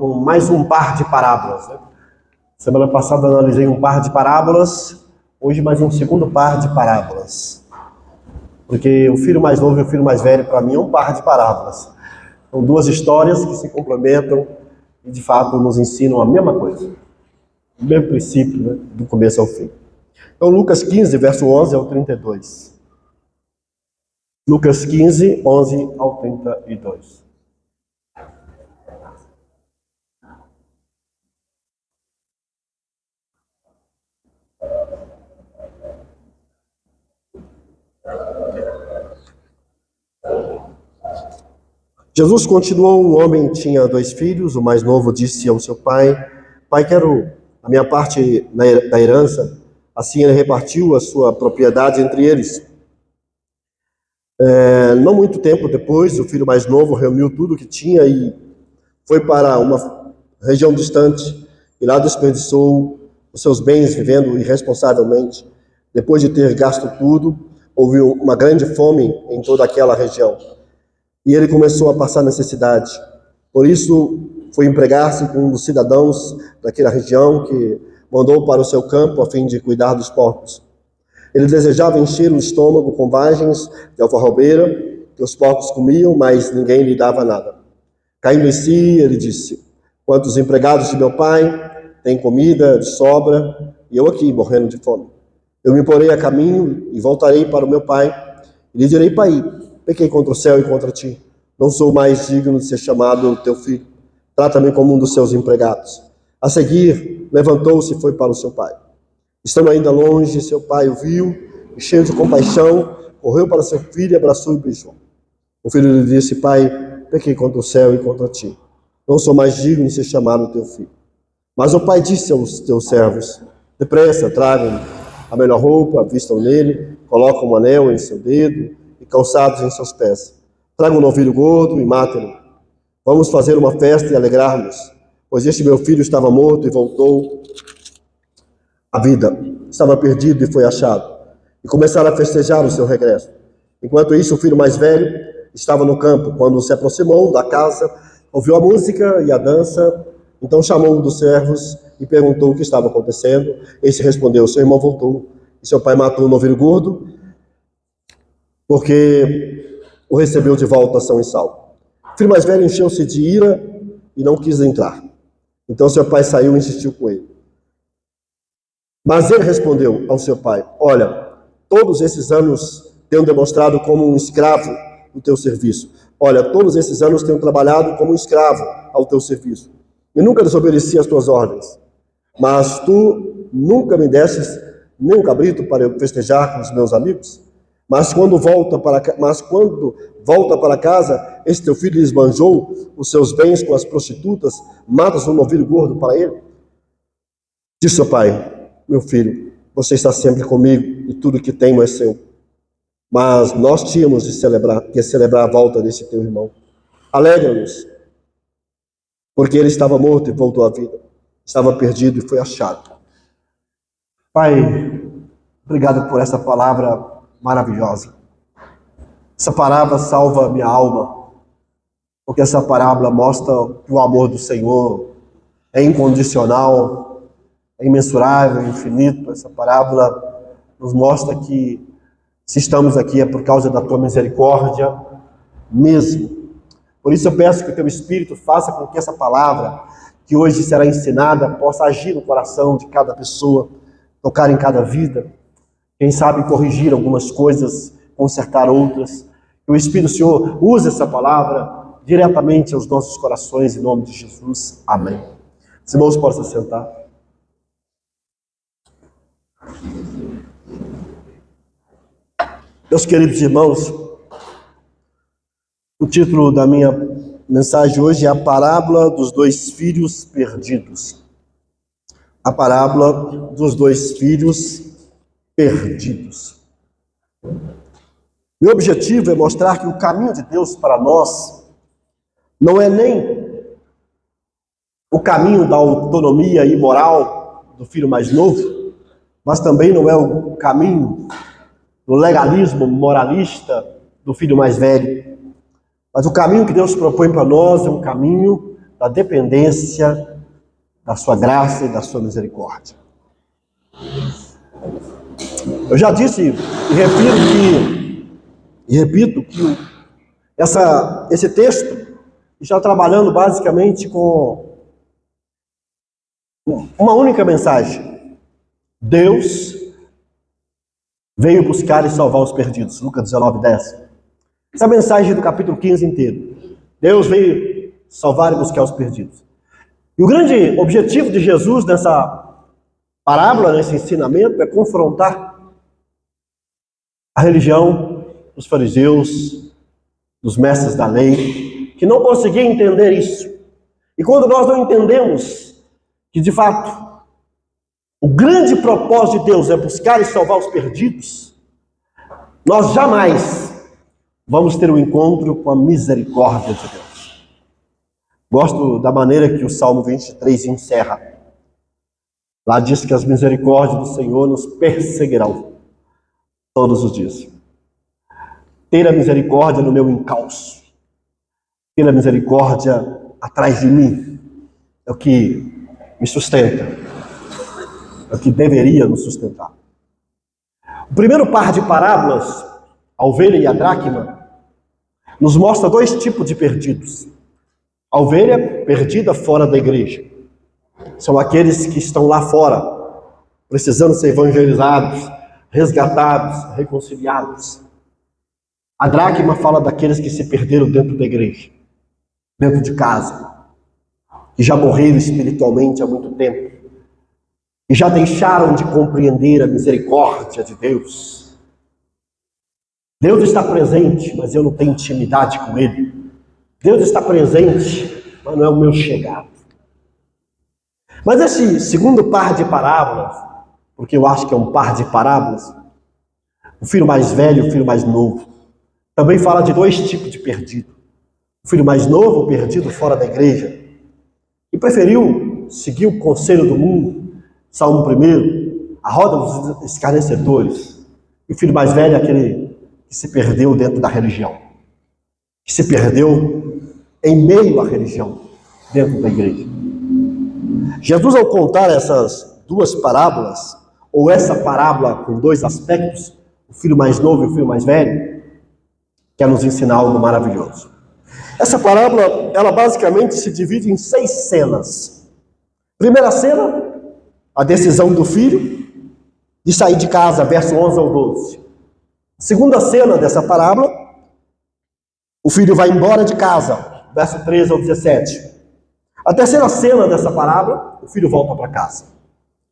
com mais um par de parábolas, né? Semana passada eu analisei um par de parábolas, hoje mais um segundo par de parábolas. Porque o filho mais novo e o filho mais velho, para mim, é um par de parábolas. São duas histórias que se complementam e, de fato, nos ensinam a mesma coisa. O mesmo princípio, né? Do começo ao fim. Então, Lucas 15, verso 11 ao 32. Lucas 15, 11 ao 32. Jesus continuou: um homem tinha 2 filhos, o mais novo disse ao seu pai: Pai, quero a minha parte da herança. Assim ele repartiu a sua propriedade entre eles. Não muito tempo depois, o filho mais novo reuniu tudo o que tinha e foi para uma região distante, e lá desperdiçou os seus bens vivendo irresponsavelmente. Depois de ter gasto tudo, houve uma grande fome em toda aquela região. E ele começou a passar necessidade. Por isso, foi empregar-se com um dos cidadãos daquela região, que mandou para o seu campo a fim de cuidar dos porcos. Ele desejava encher o estômago com vagens de alfarrobeira, que os porcos comiam, mas ninguém lhe dava nada. Caindo em si, ele disse: Quantos empregados de meu pai têm comida de sobra, e eu aqui morrendo de fome? Eu me porei a caminho e voltarei para o meu pai, e lhe direi: Pai, pequei contra o céu e contra ti. Não sou mais digno de ser chamado teu filho. Trata-me como um dos seus empregados. A seguir, levantou-se e foi para o seu pai. Estando ainda longe, seu pai o viu e, cheio de compaixão, correu para seu filho e abraçou e beijou. O filho lhe disse: Pai, pequei contra o céu e contra ti. Não sou mais digno de ser chamado teu filho. Mas o pai disse aos teus servos: Depressa, tragam a melhor roupa, vistam nele, colocam um anel em seu dedo e calçados em seus pés. Tragam um novilho gordo e matem-no. Vamos fazer uma festa e alegrarmos, pois este meu filho estava morto e voltou à vida. Estava perdido e foi achado. E começaram a festejar o seu regresso. Enquanto isso, o filho mais velho estava no campo. Quando se aproximou da casa, ouviu a música e a dança. Então chamou um dos servos e perguntou o que estava acontecendo. Este respondeu: Seu irmão voltou e seu pai matou o novilho gordo, porque o recebeu de volta são e salvo. O filho mais velho encheu-se de ira e não quis entrar. Então seu pai saiu e insistiu com ele. Mas ele respondeu ao seu pai: Olha, todos esses anos tenho demonstrado como um escravo no teu serviço. Olha, todos esses anos tenho trabalhado como um escravo ao teu serviço. E nunca desobedeci às tuas ordens. Mas tu nunca me destes nem um cabrito para eu festejar com os meus amigos? Mas quando volta para casa, esse teu filho esbanjou os seus bens com as prostitutas, matas um novilho gordo para ele? Disse o pai: Meu filho, você está sempre comigo e tudo que tenho é seu. Mas nós tínhamos de celebrar a volta desse teu irmão. Alegra-nos, porque ele estava morto e voltou à vida. Estava perdido e foi achado. Pai, obrigado por essa palavra maravilhosa. Essa parábola salva a minha alma, porque essa parábola mostra que o amor do Senhor é incondicional, é imensurável, é infinito. Essa parábola nos mostra que se estamos aqui é por causa da tua misericórdia mesmo. Por isso eu peço que o teu Espírito faça com que essa palavra, que hoje será ensinada, possa agir no coração de cada pessoa, tocar em cada vida. Quem sabe corrigir algumas coisas, consertar outras. Que o Espírito do Senhor use essa palavra diretamente aos nossos corações, em nome de Jesus. Amém. Os irmãos podem se sentar. Meus queridos irmãos, o título da minha mensagem hoje é a parábola dos 2 filhos perdidos. A parábola dos 2 filhos perdidos. Meu objetivo é mostrar que o caminho de Deus para nós não é nem o caminho da autonomia imoral do filho mais novo, mas também não é o caminho do legalismo moralista do filho mais velho. Mas o caminho que Deus propõe para nós é um caminho da dependência da sua graça e da sua misericórdia. Eu já disse e repito que esse texto está trabalhando basicamente com uma única mensagem. Deus veio buscar e salvar os perdidos. Lucas 19:10. Essa é a mensagem do capítulo 15 inteiro. Deus veio salvar e buscar os perdidos. E o grande objetivo de Jesus nessa parábola, nesse ensinamento, é confrontar a religião dos fariseus, dos mestres da lei, que não conseguiam entender isso. E quando nós não entendemos que, de fato, o grande propósito de Deus é buscar e salvar os perdidos, nós jamais vamos ter um encontro com a misericórdia de Deus. Gosto da maneira que o Salmo 23 encerra. Lá diz que as misericórdias do Senhor nos perseguirão todos os dias. Ter a misericórdia no meu encalço, ter a misericórdia atrás de mim, é o que me sustenta, é o que deveria nos sustentar. O primeiro par de parábolas, a ovelha e a dracma, nos mostra dois tipos de perdidos. A ovelha perdida fora da igreja são aqueles que estão lá fora, precisando ser evangelizados, resgatados, reconciliados. A dracma fala daqueles que se perderam dentro da igreja, dentro de casa, que já morreram espiritualmente há muito tempo, e já deixaram de compreender a misericórdia de Deus. Deus está presente, mas eu não tenho intimidade com Ele. Deus está presente, mas não é o meu chegado. Mas esse segundo par de parábolas, porque eu acho que é um par de parábolas, o filho mais velho e o filho mais novo, também fala de dois tipos de perdido. O filho mais novo, perdido fora da igreja, e preferiu seguir o conselho do mundo, Salmo 1, a roda dos escarnecedores. E o filho mais velho é aquele que se perdeu dentro da religião, que se perdeu em meio à religião, dentro da igreja. Jesus, ao contar essas duas parábolas, ou essa parábola com dois aspectos, o filho mais novo e o filho mais velho, quer nos ensinar algo maravilhoso. Essa parábola, ela basicamente se divide em 6 cenas. Primeira cena, a decisão do filho de sair de casa, verso 11 ao 12. Segunda cena dessa parábola, o filho vai embora de casa, verso 13 ao 17. A terceira cena dessa parábola, o filho volta para casa,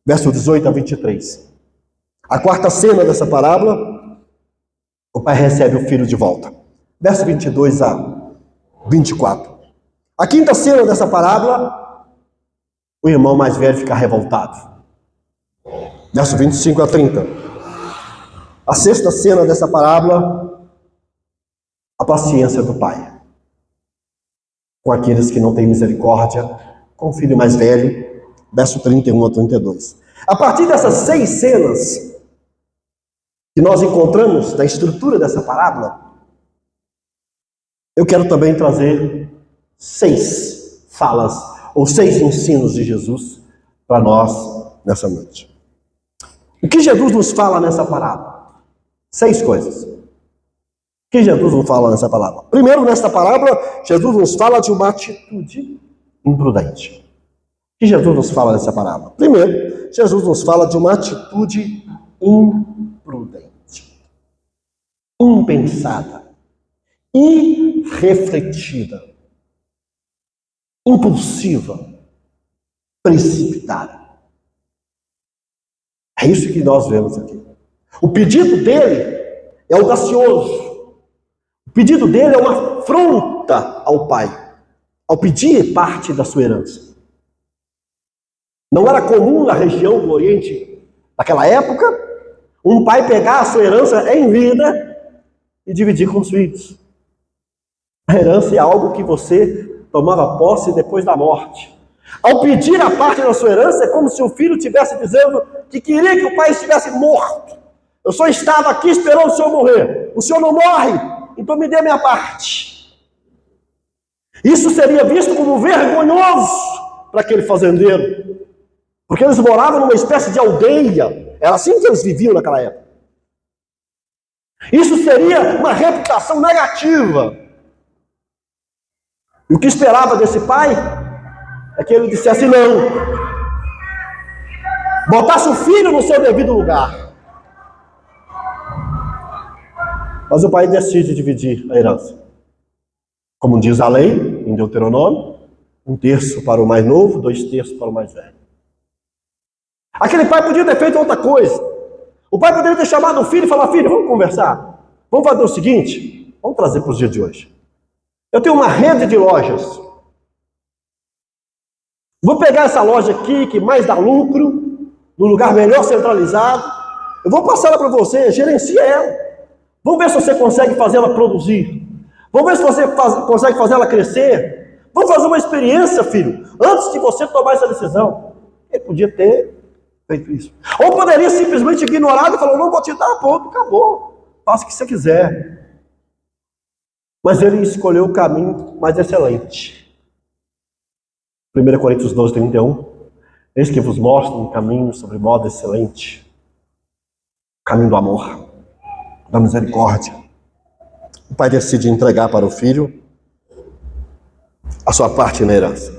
verso 18 a 23. A quarta cena dessa parábola, o pai recebe o filho de volta, verso 22 a 24. A quinta cena dessa parábola, o irmão mais velho fica revoltado, verso 25 a 30. A sexta cena dessa parábola, a paciência do pai com aqueles que não têm misericórdia, com o filho mais velho, verso 31 a 32. A partir dessas 6 cenas que nós encontramos na estrutura dessa parábola, eu quero também trazer 6 falas ou 6 ensinos de Jesus para nós nessa noite. O que Jesus nos fala nessa parábola? 6 coisas. O que Jesus nos fala nessa parábola? Primeiro, nessa parábola, Jesus nos fala de uma atitude imprudente. O que Jesus nos fala nessa parábola? Primeiro, Jesus nos fala de uma atitude imprudente, impensada, irrefletida, impulsiva, precipitada. É isso que nós vemos aqui. O pedido dele é audacioso. O pedido dele é uma afronta ao pai, ao pedir parte da sua herança. Não era comum na região do Oriente, naquela época, um pai pegar a sua herança em vida e dividir com os filhos. A herança é algo que você tomava posse depois da morte. Ao pedir a parte da sua herança, é como se o filho estivesse dizendo que queria que o pai estivesse morto. Eu só estava aqui esperando o senhor morrer. O senhor não morre, então me dê a minha parte. Isso seria visto como vergonhoso para aquele fazendeiro, porque eles moravam numa espécie de aldeia. Era assim que eles viviam naquela época. Isso seria uma reputação negativa. E o que esperava desse pai é que ele dissesse não, botasse o filho no seu devido lugar. Mas o pai decide dividir a herança. Como diz a lei, em Deuteronômio, 1/3 para o mais novo, 2/3 para o mais velho. Aquele pai podia ter feito outra coisa. O pai poderia ter chamado o filho e falar: filho, vamos conversar. Vamos fazer o seguinte, vamos trazer para os dias de hoje. Eu tenho uma rede de lojas. Vou pegar essa loja aqui, que mais dá lucro, num lugar melhor centralizado. Eu vou passar ela para você, gerencia ela. Vamos ver se você consegue fazer ela produzir. Vamos ver se você consegue fazer ela crescer. Vamos fazer uma experiência, filho, antes de você tomar essa decisão. Ele podia ter feito isso. Ou poderia simplesmente ignorar e falar: não vou te dar, ponto, acabou. Faça o que você quiser. Mas ele escolheu o caminho mais excelente. 1 Coríntios 12, 31. Eis que vos mostro um caminho sobre modo excelente. O caminho do amor, da misericórdia. O pai decide entregar para o filho a sua parte na herança.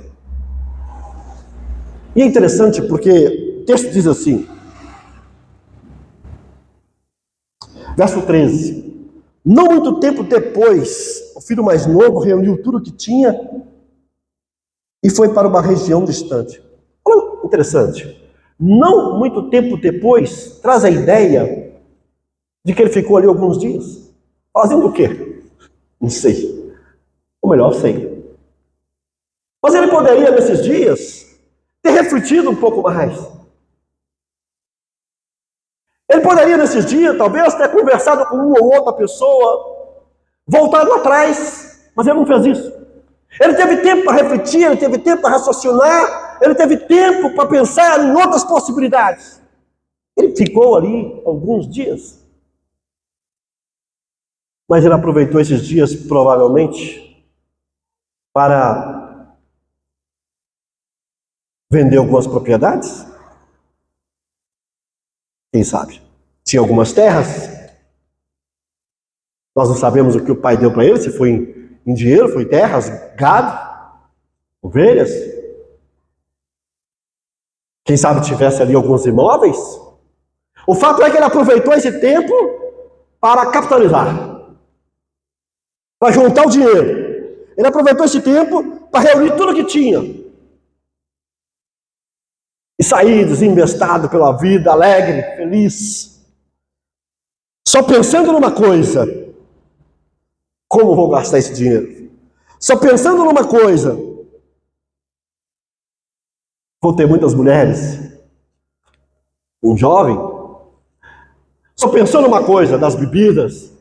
E é interessante porque o texto diz assim, verso 13: não muito tempo depois, o filho mais novo reuniu tudo o que tinha e foi para uma região distante. Olha, interessante. Não muito tempo depois, traz a ideia de que ele ficou ali alguns dias. Fazendo o quê? Não sei. Ou melhor, sei. Mas ele poderia, nesses dias, ter refletido um pouco mais. Ele poderia, nesses dias, talvez, ter conversado com uma ou outra pessoa, voltado atrás, mas ele não fez isso. Ele teve tempo para refletir, ele teve tempo para raciocinar, ele teve tempo para pensar em outras possibilidades. Ele ficou ali alguns dias. Mas ele aproveitou esses dias, provavelmente, para vender algumas propriedades. Quem sabe? Tinha algumas terras. Nós não sabemos o que o pai deu para ele, se foi em dinheiro, foi terras, gado, ovelhas. Quem sabe tivesse ali alguns imóveis. O fato é que ele aproveitou esse tempo para capitalizar, para juntar o dinheiro. Ele aproveitou esse tempo para reunir tudo que tinha. E sair desinvestado pela vida, alegre, feliz. Só pensando numa coisa: como vou gastar esse dinheiro? Só pensando numa coisa: vou ter muitas mulheres? Um jovem? Só pensou numa coisa, das bebidas?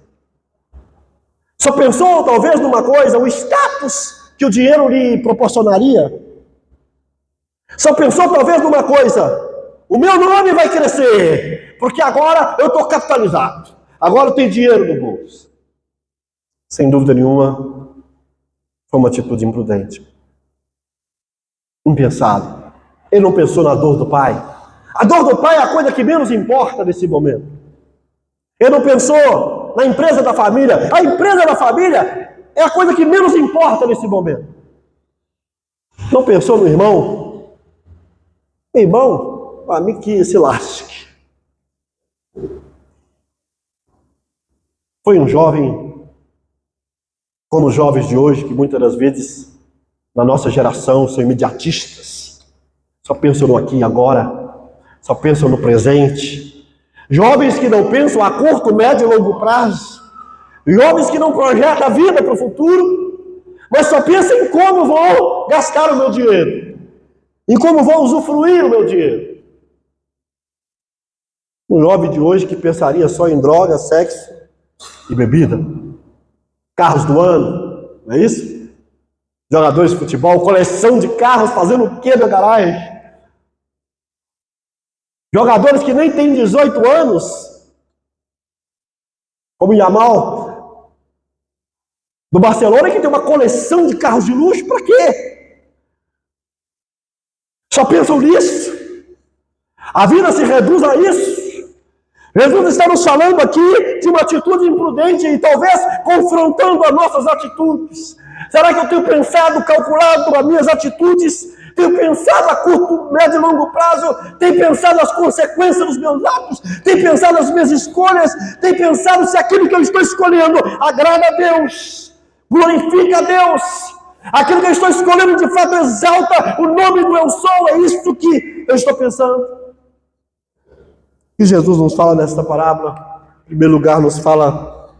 Só pensou talvez numa coisa, o status que o dinheiro lhe proporcionaria? Só pensou talvez numa coisa: o meu nome vai crescer, porque agora eu estou capitalizado, agora eu tenho dinheiro no bolso. Sem dúvida nenhuma, foi uma atitude imprudente, impensado. Ele não pensou na dor do pai. A dor do pai é a coisa que menos importa nesse momento. Ele não pensou na empresa da família. A empresa da família é a coisa que menos importa nesse momento. Não pensou no irmão. Irmão, para mim que se lasque. Foi um jovem, como os jovens de hoje, que muitas das vezes, na nossa geração, são imediatistas. Só pensam no aqui e agora. Só pensam no presente. Jovens que não pensam a curto, médio e longo prazo. Jovens que não projetam a vida para o futuro, mas só pensam em como vou gastar o meu dinheiro, em como vou usufruir o meu dinheiro. Um jovem de hoje que pensaria só em droga, sexo e bebida. Carros do ano, não é isso? Jogadores de futebol, coleção de carros, fazendo o quê na garagem? Jogadores que nem têm 18 anos, como Yamal, do Barcelona que tem uma coleção de carros de luxo, para quê? Só pensam nisso? A vida se reduz a isso? Jesus está nos falando aqui de uma atitude imprudente e talvez confrontando as nossas atitudes. Será que eu tenho pensado, calculado as minhas atitudes? Tenho pensado a curto, médio e longo prazo? Tenho pensado as consequências dos meus atos? Tenho pensado as minhas escolhas? Tenho pensado se aquilo que eu estou escolhendo agrada a Deus? Glorifica a Deus? Aquilo que eu estou escolhendo de fato exalta o nome do Eu Sou? É isso que eu estou pensando. E Jesus nos fala nesta parábola, em primeiro lugar, nos fala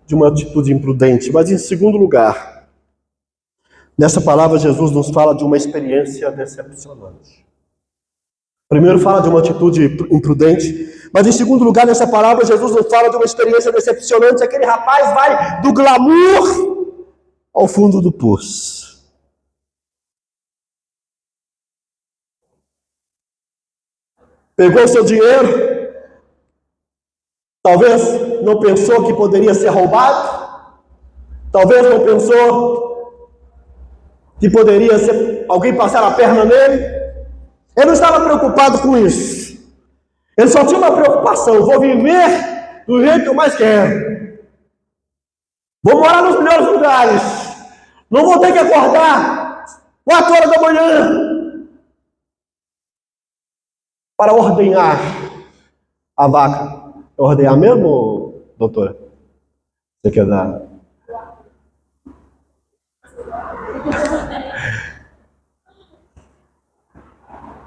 de uma atitude imprudente, mas em segundo lugar, nessa palavra Jesus nos fala de uma experiência decepcionante. Primeiro fala de uma atitude imprudente, mas em segundo lugar, nessa parábola, Jesus nos fala de uma experiência decepcionante. Aquele rapaz vai do glamour ao fundo do poço. Pegou o seu dinheiro, talvez não pensou que poderia ser roubado, talvez não pensou que poderia ser alguém passar a perna nele. Ele não estava preocupado com isso. Ele só tinha uma preocupação: vou viver do jeito que eu mais quero. Vou morar nos melhores lugares. Não vou ter que acordar 4 horas da manhã para ordenhar a vaca. Ordenhar mesmo, doutora? Você quer dar?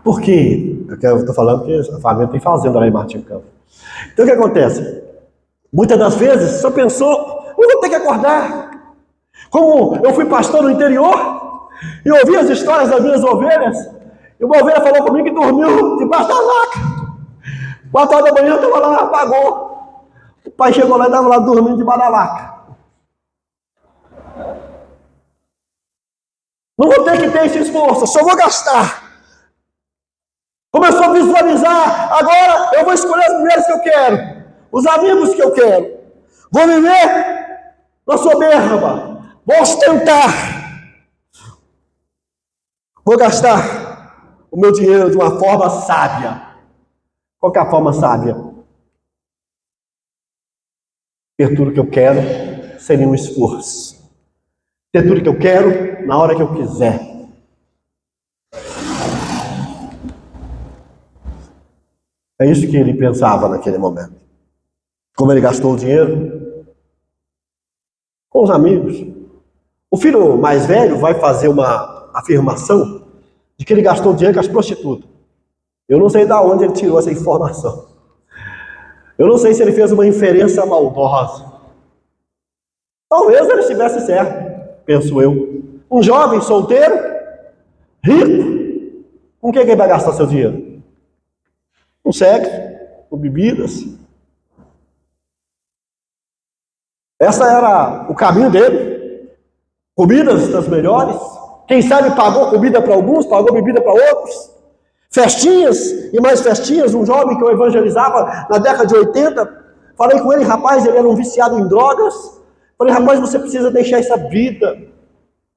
Por quê? Eu estou falando que a família tem fazenda lá em Martim Campo. Então o que acontece? Muitas das vezes só pensou: não vou ter que acordar. Como eu fui pastor no interior e ouvi as histórias das minhas ovelhas, e uma ovelha falou comigo que dormiu debaixo da vaca. 4 horas da manhã estava lá, apagou. O pai chegou lá e estava lá dormindo debaixo da vaca. Não vou ter que ter esse esforço, só vou gastar. Começou a visualizar: agora eu vou escolher as mulheres que eu quero, os amigos que eu quero. Vou viver na soberba, vou ostentar. Vou gastar o meu dinheiro de uma forma sábia. Qual que é a forma sábia? Ter tudo que eu quero sem nenhum esforço. Ter tudo que eu quero na hora que eu quiser. É isso que ele pensava naquele momento. Como ele gastou o dinheiro? Com os amigos. O filho mais velho vai fazer uma afirmação de que ele gastou dinheiro com as prostitutas. Eu não sei de onde ele tirou essa informação. Eu não sei se ele fez uma inferência maldosa. Talvez ele estivesse certo, penso eu. Um jovem solteiro, rico, com o que ele vai gastar seu dinheiro? Com sexo, com bebidas. Essa era o caminho dele. Comidas das melhores. Quem sabe pagou comida para alguns, pagou bebida para outros. Festinhas e mais festinhas. Um jovem que eu evangelizava na década de 80, falei com ele: rapaz, ele era um viciado em drogas. Falei: rapaz, você precisa deixar essa vida.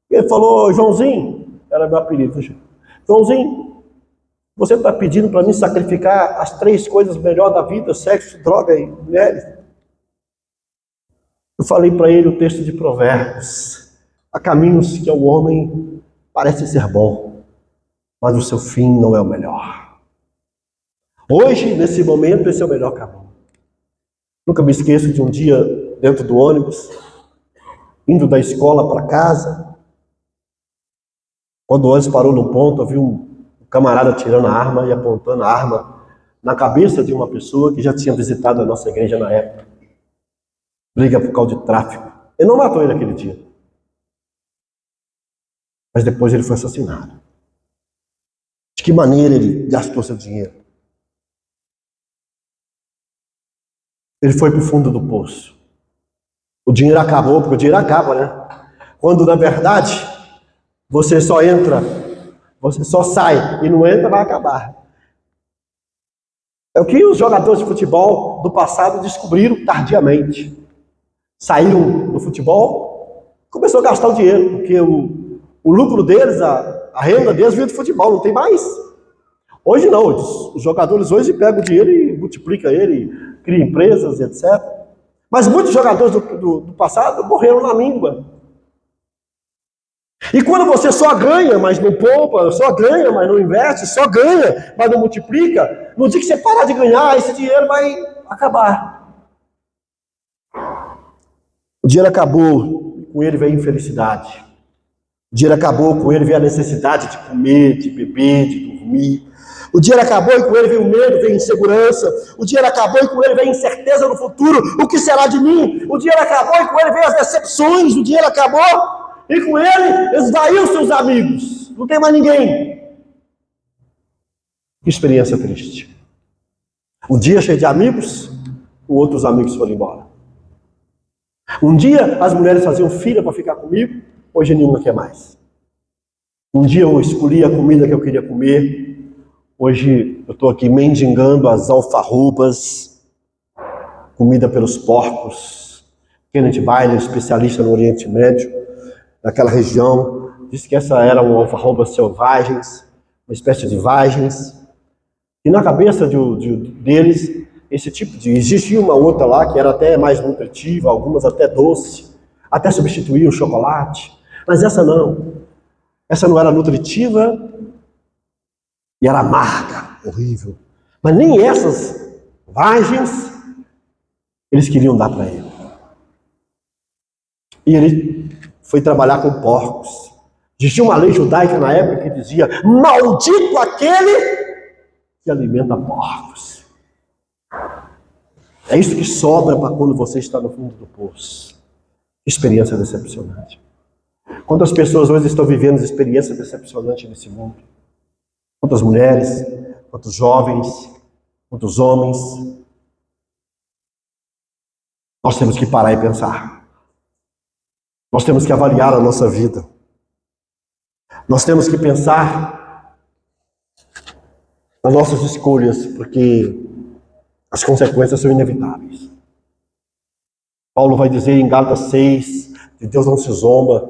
Ele falou: Joãozinho, era meu apelido, Joãozinho, você está pedindo para mim sacrificar as 3 coisas melhores da vida: sexo, droga e mulheres? Eu falei para ele o texto de Provérbios: há caminhos que ao homem parece ser bom, mas o seu fim não é o melhor. Hoje, nesse momento, esse é o melhor caminho. Nunca me esqueço de um dia dentro do ônibus, indo da escola para casa. Quando o ônibus parou no ponto, eu vi um camarada tirando a arma e apontando a arma na cabeça de uma pessoa que já tinha visitado a nossa igreja na época. Briga por causa de tráfico. Ele não matou ele naquele dia, mas depois ele foi assassinado. De que maneira ele gastou seu dinheiro? Ele foi para o fundo do poço. O dinheiro acabou, porque o dinheiro acaba, né? Quando, na verdade, você só entra, você só sai e não entra, vai acabar. É o que os jogadores de futebol do passado descobriram tardiamente. Saíram do futebol, Começou a gastar o dinheiro, porque o lucro deles, a renda deles vinha de futebol, não tem mais. Hoje não, os jogadores hoje pegam o dinheiro e multiplicam ele, criam empresas, etc. Mas muitos jogadores do passado morreram na míngua. E quando você só ganha, mas não poupa, só ganha, mas não investe, só ganha, mas não multiplica, no dia que você parar de ganhar, esse dinheiro vai acabar. O dinheiro acabou, com ele veio a infelicidade. O dinheiro acabou, com ele veio a necessidade de comer, de beber, de dormir. O dinheiro acabou e com ele veio o medo, veio a insegurança. O dinheiro acabou e com ele veio a incerteza no futuro. O que será de mim? O dinheiro acabou e com ele veio as decepções. O dinheiro acabou e com ele esvaiu seus amigos. Não tem mais ninguém. Que experiência triste. Um dia cheio de amigos, outros amigos foram embora. Um dia as mulheres faziam fila para ficar comigo, hoje nenhuma quer mais. Um dia eu escolhi a comida que eu queria comer, hoje eu estou aqui mendigando as alfarrobas, comida pelos porcos. Kenneth Bailey, especialista no Oriente Médio, naquela região, disse que essa eram alfarrobas selvagens, uma espécie de vagens. E na cabeça deles, esse tipo de... Existia uma outra lá que era até mais nutritiva, algumas até doce, até substituía o chocolate. Mas essa não. Essa não era nutritiva e era amarga, horrível. Mas nem essas vagens eles queriam dar para ele. E ele foi trabalhar com porcos. Existia uma lei judaica na época que dizia: maldito aquele que alimenta porcos. É isso que sobra para quando você está no fundo do poço. Experiência decepcionante. Quantas pessoas hoje estão vivendo experiência decepcionante nesse mundo? Quantas mulheres, quantos jovens, quantos homens? Nós temos que parar e pensar. Nós temos que avaliar a nossa vida. Nós temos que pensar nas nossas escolhas, porque as consequências são inevitáveis. Paulo vai dizer em Gálatas 6, que Deus não se zomba,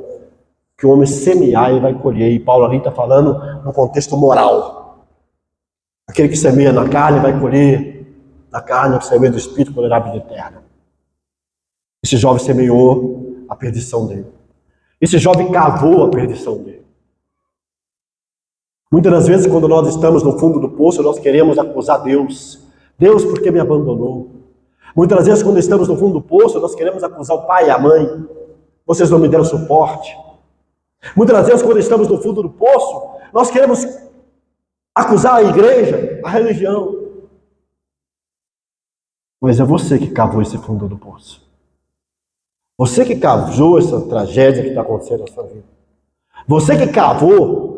que o homem semear e vai colher. E Paulo ali está falando no contexto moral. Aquele que semeia na carne vai colher da carne, o que semeia do Espírito colherá a vida eterna. Esse jovem semeou a perdição dele. Esse jovem cavou a perdição dele. Muitas das vezes, quando nós estamos no fundo do poço, nós queremos acusar Deus. Deus, por que me abandonou? Muitas das vezes, quando estamos no fundo do poço, nós queremos acusar o pai e a mãe. Vocês não me deram suporte. Muitas das vezes, quando estamos no fundo do poço, nós queremos acusar a igreja, a religião. Mas é você que cavou esse fundo do poço. Você que cavou essa tragédia que está acontecendo na sua vida. Você que cavou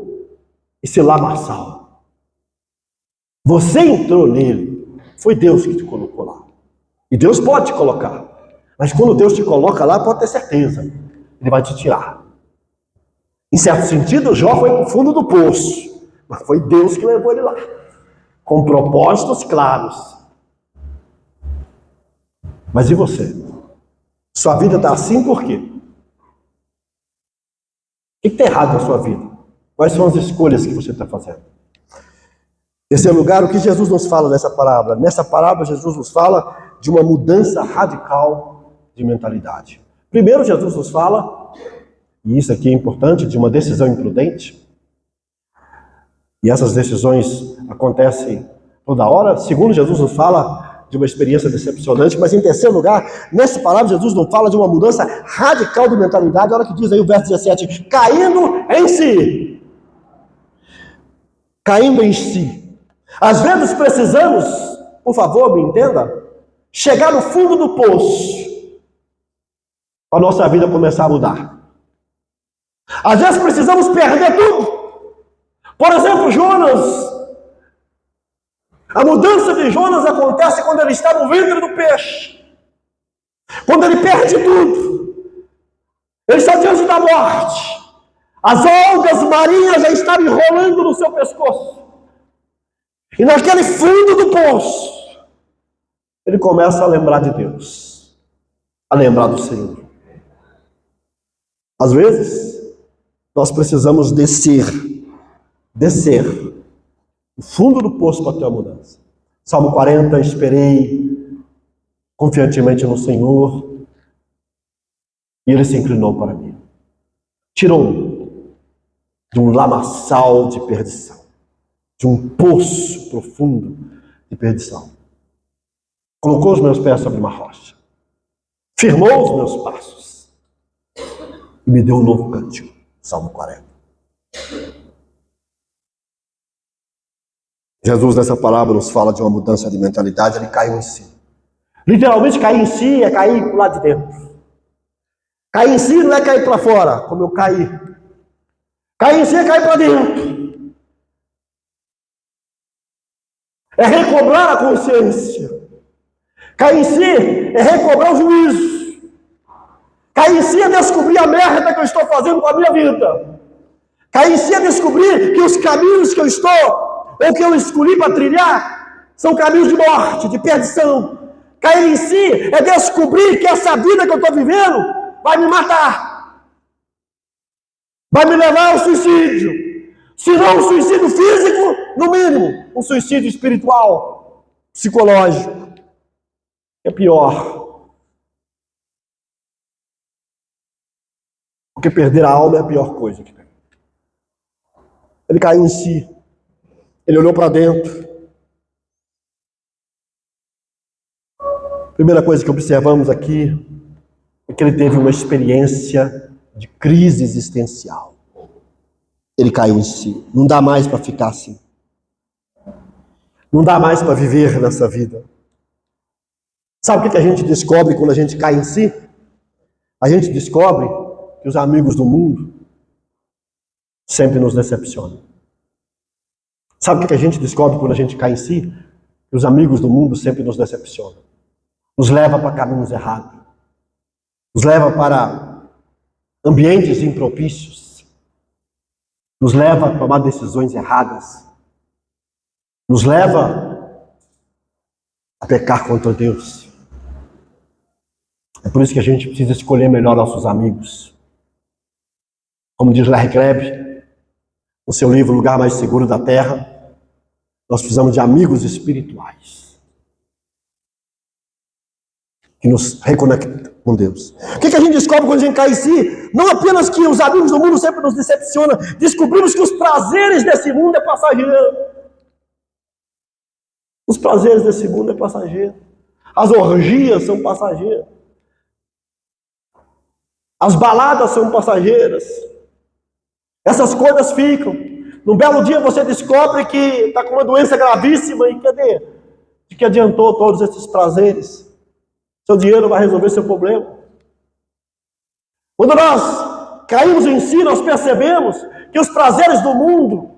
esse lamaçal. Você entrou nele. Foi Deus que te colocou lá. E Deus pode te colocar. Mas quando Deus te coloca lá, pode ter certeza. Ele vai te tirar. Em certo sentido, Jó foi para o fundo do poço. Mas foi Deus que levou ele lá. Com propósitos claros. Mas e você? Sua vida está assim por quê? O que está errado na sua vida? Quais são as escolhas que você está fazendo? Em terceiro lugar, o que Jesus nos fala nessa parábola? Nessa parábola, Jesus nos fala de uma mudança radical de mentalidade. Primeiro, Jesus nos fala, e isso aqui é importante, de uma decisão imprudente. E essas decisões acontecem toda hora. Segundo, Jesus nos fala de uma experiência decepcionante. Mas em terceiro lugar, nessa parábola, Jesus nos fala de uma mudança radical de mentalidade. Olha o que diz aí o verso 17. Caindo em si. Caindo em si. Às vezes precisamos, por favor, me entenda, chegar no fundo do poço para a nossa vida começar a mudar. Às vezes precisamos perder tudo. Por exemplo, Jonas. A mudança de Jonas acontece quando ele está no ventre do peixe. Quando ele perde tudo. Ele está diante da morte. As algas marinhas já estavam enrolando no seu pescoço. E naquele fundo do poço, ele começa a lembrar de Deus, a lembrar do Senhor. Às vezes, nós precisamos descer o fundo do poço para ter a mudança. Salmo 40, esperei confiantemente no Senhor, e Ele se inclinou para mim. Tirou-me de um lamaçal de perdição, de um poço profundo de perdição. Colocou os meus pés sobre uma rocha, firmou os meus passos e me deu um novo cântico. Salmo 40. Jesus, nessa palavra, nos fala de uma mudança de mentalidade. Ele caiu em si. Literalmente, cair em si é cair para o lado de dentro. Cair em si não é cair para fora, como eu caí. Cair em si é cair para dentro. É recobrar a consciência. Cair em si é recobrar o juízo. Cair em si é descobrir a merda que eu estou fazendo com a minha vida. Cair em si é descobrir que os caminhos que eu estou, ou que eu escolhi para trilhar, são caminhos de morte, de perdição. Cair em si é descobrir que essa vida que eu estou vivendo vai me matar. Vai me levar ao suicídio. Se não um suicídio físico, no mínimo, um suicídio espiritual, psicológico. É pior. Porque perder a alma é a pior coisa que tem. Ele caiu em si. Ele olhou para dentro. Primeira coisa que observamos aqui é que ele teve uma experiência de crise existencial. Ele caiu em si. Não dá mais para ficar assim. Não dá mais para viver nessa vida. Sabe o que a gente descobre quando a gente cai em si? A gente descobre que os amigos do mundo sempre nos decepcionam. Sabe o que a gente descobre quando a gente cai em si? Que os amigos do mundo sempre nos decepcionam. Nos leva para caminhos errados. Nos leva para ambientes impropícios. Nos leva a tomar decisões erradas. Nos leva a pecar contra Deus. É por isso que a gente precisa escolher melhor nossos amigos. Como diz Larry Klebb, no seu livro O Lugar Mais Seguro da Terra, nós precisamos de amigos espirituais que nos reconectam com Deus. O que a gente descobre quando a gente cai em si? Não apenas que os amigos do mundo sempre nos decepcionam, descobrimos que os prazeres desse mundo é passageiro. Os prazeres desse mundo é passageiro. As orgias são passageiras. As baladas são passageiras. Essas coisas ficam. Num belo dia você descobre que está com uma doença gravíssima e cadê? De que adiantou todos esses prazeres? Seu dinheiro vai resolver seu problema. Quando nós caímos em si, nós percebemos que os prazeres do mundo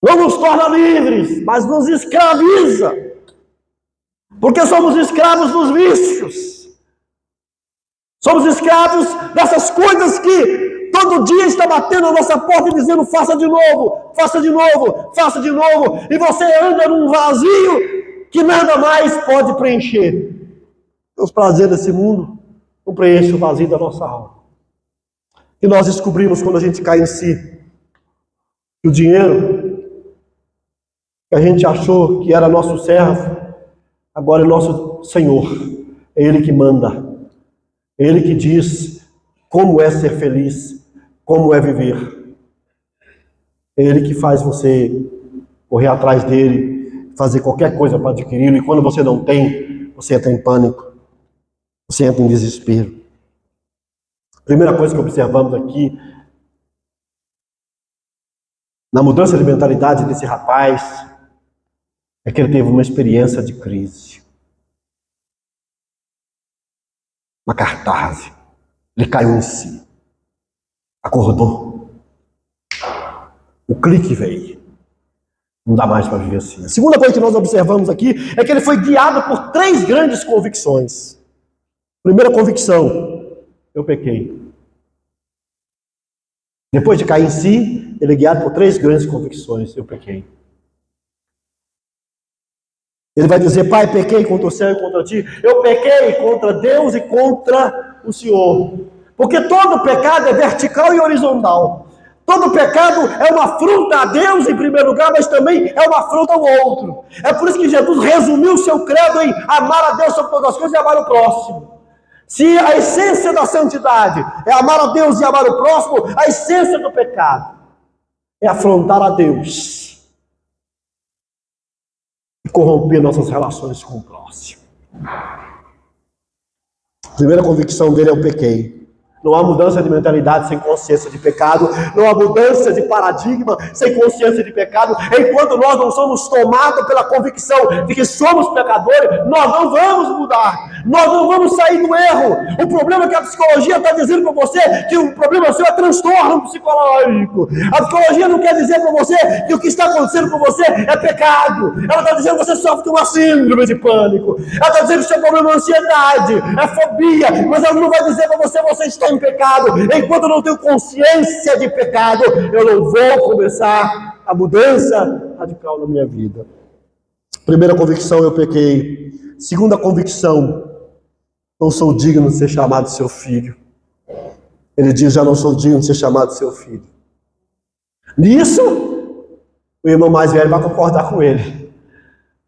não nos tornam livres, mas nos escraviza. Porque somos escravos dos vícios. Somos escravos dessas coisas que todo dia está batendo na nossa porta e dizendo: faça de novo, faça de novo, faça de novo. E você anda num vazio que nada mais pode preencher. Os prazeres desse mundo não preenchem o vazio da nossa alma. E nós descobrimos quando a gente cai em si, que o dinheiro que a gente achou que era nosso servo, agora é nosso Senhor. É Ele que manda. É Ele que diz como é ser feliz, como é viver. É Ele que faz você correr atrás dele, fazer qualquer coisa para adquiri-lo. E quando você não tem, você entra em pânico. Você entra em desespero. Primeira coisa que observamos aqui, na mudança de mentalidade desse rapaz, é que ele teve uma experiência de crise. Uma catarse. Ele caiu em si. Acordou. O clique veio. Não dá mais para viver assim. A segunda coisa que nós observamos aqui é que ele foi guiado por 3 grandes convicções. Primeira convicção: eu pequei. Depois de cair em si, ele é guiado por 3 grandes convicções: eu pequei. Ele vai dizer: Pai, pequei contra o céu e contra ti. Eu pequei contra Deus e contra o Senhor. Porque todo pecado é vertical e horizontal. Todo pecado é uma afronta a Deus em primeiro lugar, mas também é uma afronta ao outro. É por isso que Jesus resumiu o seu credo em amar a Deus sobre todas as coisas e amar o próximo. Se a essência da santidade é amar a Deus e amar o próximo, a essência do pecado é afrontar a Deus e corromper nossas relações com o próximo. A primeira convicção dele é: eu pequei. Não há mudança de mentalidade sem consciência de pecado. Não há mudança de paradigma sem consciência de pecado. Enquanto nós não somos tomados pela convicção de que somos pecadores, nós não vamos mudar. Nós não vamos sair do erro. O problema é que a psicologia está dizendo para você que o problema seu é transtorno psicológico. A psicologia não quer dizer para você que o que está acontecendo com você é pecado. Ela está dizendo que você sofre de uma síndrome de pânico. Ela está dizendo que o seu problema é ansiedade, é fobia. Mas ela não vai dizer para você está em pecado. Enquanto eu não tenho consciência de pecado, eu não vou começar a mudança radical na minha vida. Primeira convicção: eu pequei. Segunda convicção: não sou digno de ser chamado seu filho. Ele diz: já não sou digno de ser chamado seu filho. Nisso, o irmão mais velho vai concordar com ele.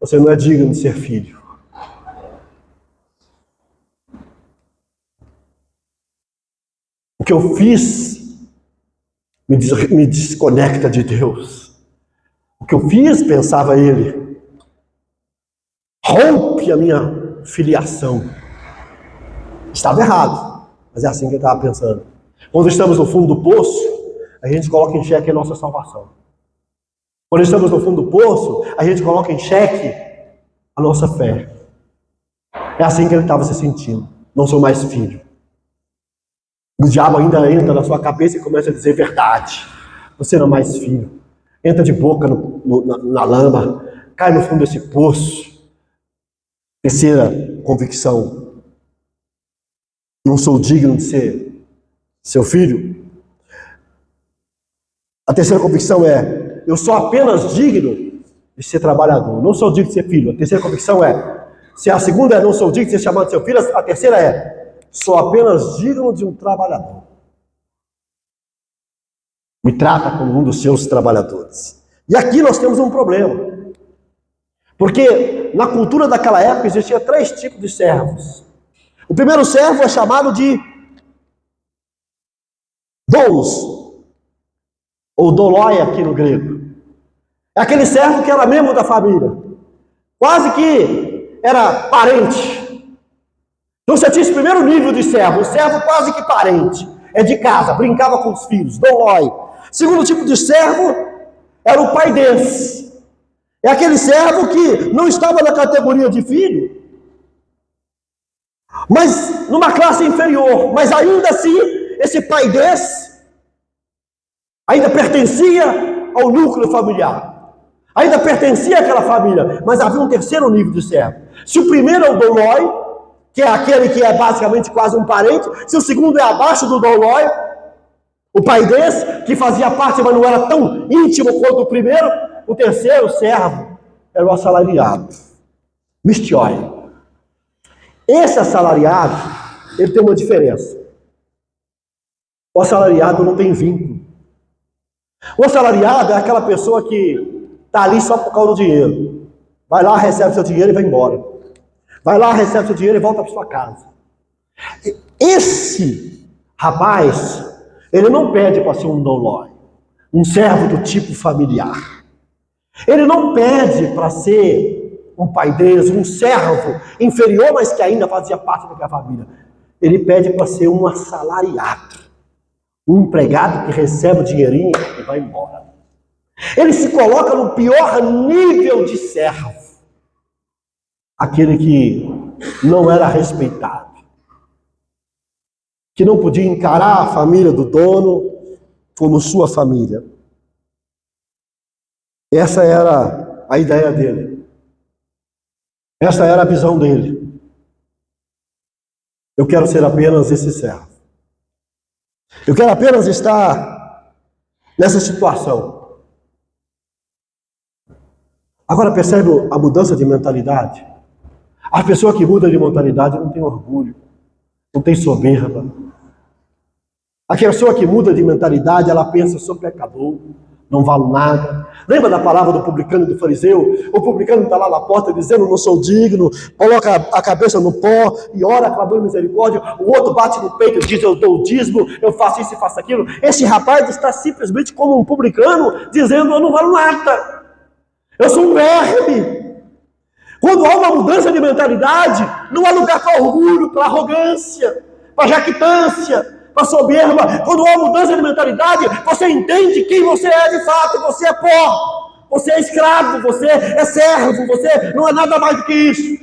Você não é digno de ser filho. O que eu fiz me desconecta de Deus. O que eu fiz, pensava ele, rompe a minha filiação. Estava errado, mas é assim que ele estava pensando. Quando estamos no fundo do poço, a gente coloca em xeque a nossa salvação. Quando estamos no fundo do poço, a gente coloca em xeque a nossa fé. É assim que ele estava se sentindo. Não sou mais filho. O diabo ainda entra na sua cabeça e começa a dizer verdade. Você não é mais filho. Entra de boca na lama, cai no fundo desse poço. Terceira convicção: não sou digno de ser seu filho. A terceira convicção é: eu sou apenas digno de ser trabalhador. Não sou digno de ser filho. A terceira convicção é: se a segunda é não sou digno de ser chamado de seu filho, a terceira é: sou apenas digno de um trabalhador. Me trata como um dos seus trabalhadores. E aqui nós temos um problema. Porque na cultura daquela época existia 3 tipos de servos. O primeiro servo é chamado de doulos, ou doloi aqui no grego. É aquele servo que era membro da família. Quase que era parente. Então você tinha esse primeiro nível de servo, o servo quase que parente, é de casa, brincava com os filhos, doloi. Segundo tipo de servo era o paidês. É aquele servo que não estava na categoria de filho, mas numa classe inferior, mas ainda assim, esse paidês ainda pertencia ao núcleo familiar, ainda pertencia àquela família, mas havia um terceiro nível de servo. Se o primeiro é o doloi, que é aquele que é basicamente quase um parente, se o segundo é abaixo do doloi, o paidês, que fazia parte, mas não era tão íntimo quanto o primeiro, o terceiro servo era o assalariado, mistioi. Esse assalariado, ele tem uma diferença. O assalariado não tem vínculo. O assalariado é aquela pessoa que está ali só por causa do dinheiro. Vai lá, recebe seu dinheiro e vai embora. Vai lá, recebe seu dinheiro e volta para sua casa. Esse rapaz, ele não pede para ser um doloi, um servo do tipo familiar. Ele não pede para ser um paidês, um servo inferior, mas que ainda fazia parte daquela família. Ele pede para ser um assalariado, um empregado que recebe o dinheirinho e vai embora. Ele se coloca no pior nível de servo. Aquele que não era respeitado, que não podia encarar a família do dono como sua família. Essa era a ideia dele. Essa era a visão dele. Eu quero ser apenas esse servo. Eu quero apenas estar nessa situação. Agora percebe a mudança de mentalidade? A pessoa que muda de mentalidade não tem orgulho, não tem soberba, A pessoa que muda de mentalidade, ela pensa, sou pecador, não valo nada. Lembra da palavra do publicano e do fariseu? O publicano está lá na porta dizendo, não sou digno, coloca a cabeça no pó e ora clamando misericórdia. O outro bate no peito e diz, eu dou o dízimo, eu faço isso e faço aquilo. Esse rapaz está simplesmente como um publicano, dizendo, eu não valo nada. Eu sou um verme. Quando há uma mudança de mentalidade, não há lugar para orgulho, para arrogância, para jactância, para soberba. Quando há uma mudança de mentalidade, você entende quem você é de fato. Você é pó, você é escravo, você é servo, você não é nada mais do que isso.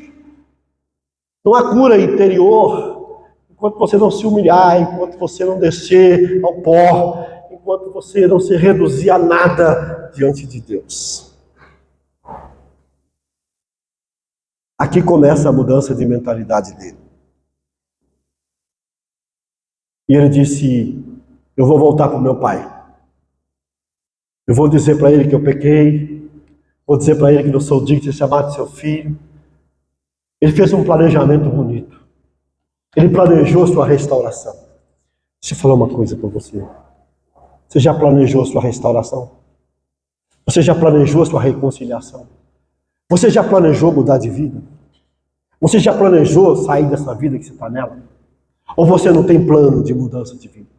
Não há cura interior enquanto você não se humilhar, enquanto você não descer ao pó, enquanto você não se reduzir a nada diante de Deus. Aqui começa a mudança de mentalidade dele. E ele disse, eu vou voltar para o meu pai. Eu vou dizer para ele que eu pequei. Vou dizer para ele que não sou digno de ser chamado de seu filho. Ele fez um planejamento bonito. Ele planejou sua restauração. Deixa eu falar uma coisa para você. Você já planejou sua restauração? Você já planejou sua reconciliação? Você já planejou mudar de vida? Você já planejou sair dessa vida que você está nela? Ou você não tem plano de mudança de vida?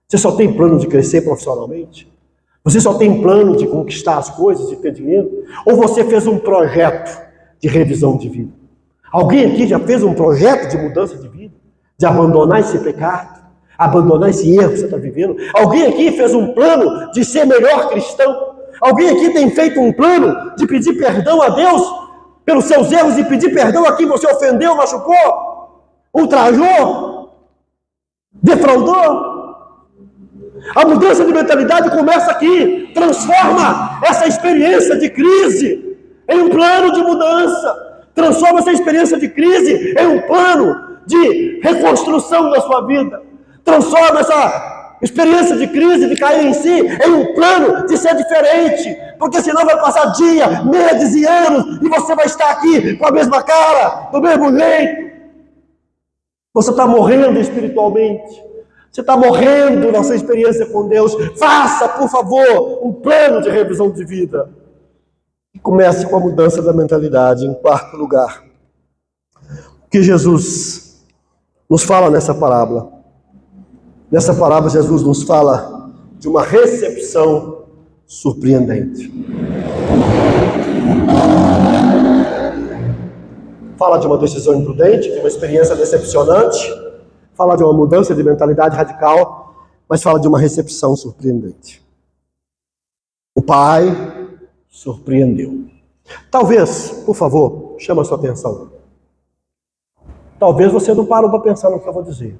Você só tem plano de crescer profissionalmente? Você só tem plano de conquistar as coisas, de ter dinheiro? Ou você fez um projeto de revisão de vida? Alguém aqui já fez um projeto de mudança de vida? De abandonar esse pecado? Abandonar esse erro que você está vivendo? Alguém aqui fez um plano de ser melhor cristão? Alguém aqui tem feito um plano de pedir perdão a Deus pelos seus erros e pedir perdão a quem você ofendeu, machucou, ultrajou, defraudou? A mudança de mentalidade começa aqui. Transforma essa experiência de crise em um plano de mudança. Transforma essa experiência de crise em um plano de reconstrução da sua vida. Transforma essa experiência de crise, de cair em si, em um plano de ser diferente. Porque senão vai passar dia, meses e anos e você vai estar aqui com a mesma cara, do mesmo jeito. Você está morrendo espiritualmente. Você está morrendo na sua experiência com Deus. Faça, por favor, um plano de revisão de vida. E comece com a mudança da mentalidade. Em quarto lugar, o que Jesus nos fala nessa parábola? Nessa parábola, Jesus nos fala de uma recepção surpreendente. Fala de uma decisão imprudente, de uma experiência decepcionante. Fala de uma mudança de mentalidade radical, mas fala de uma recepção surpreendente. O pai surpreendeu. Talvez, por favor, chama a sua atenção. Talvez você não parou para pensar no que eu vou dizer.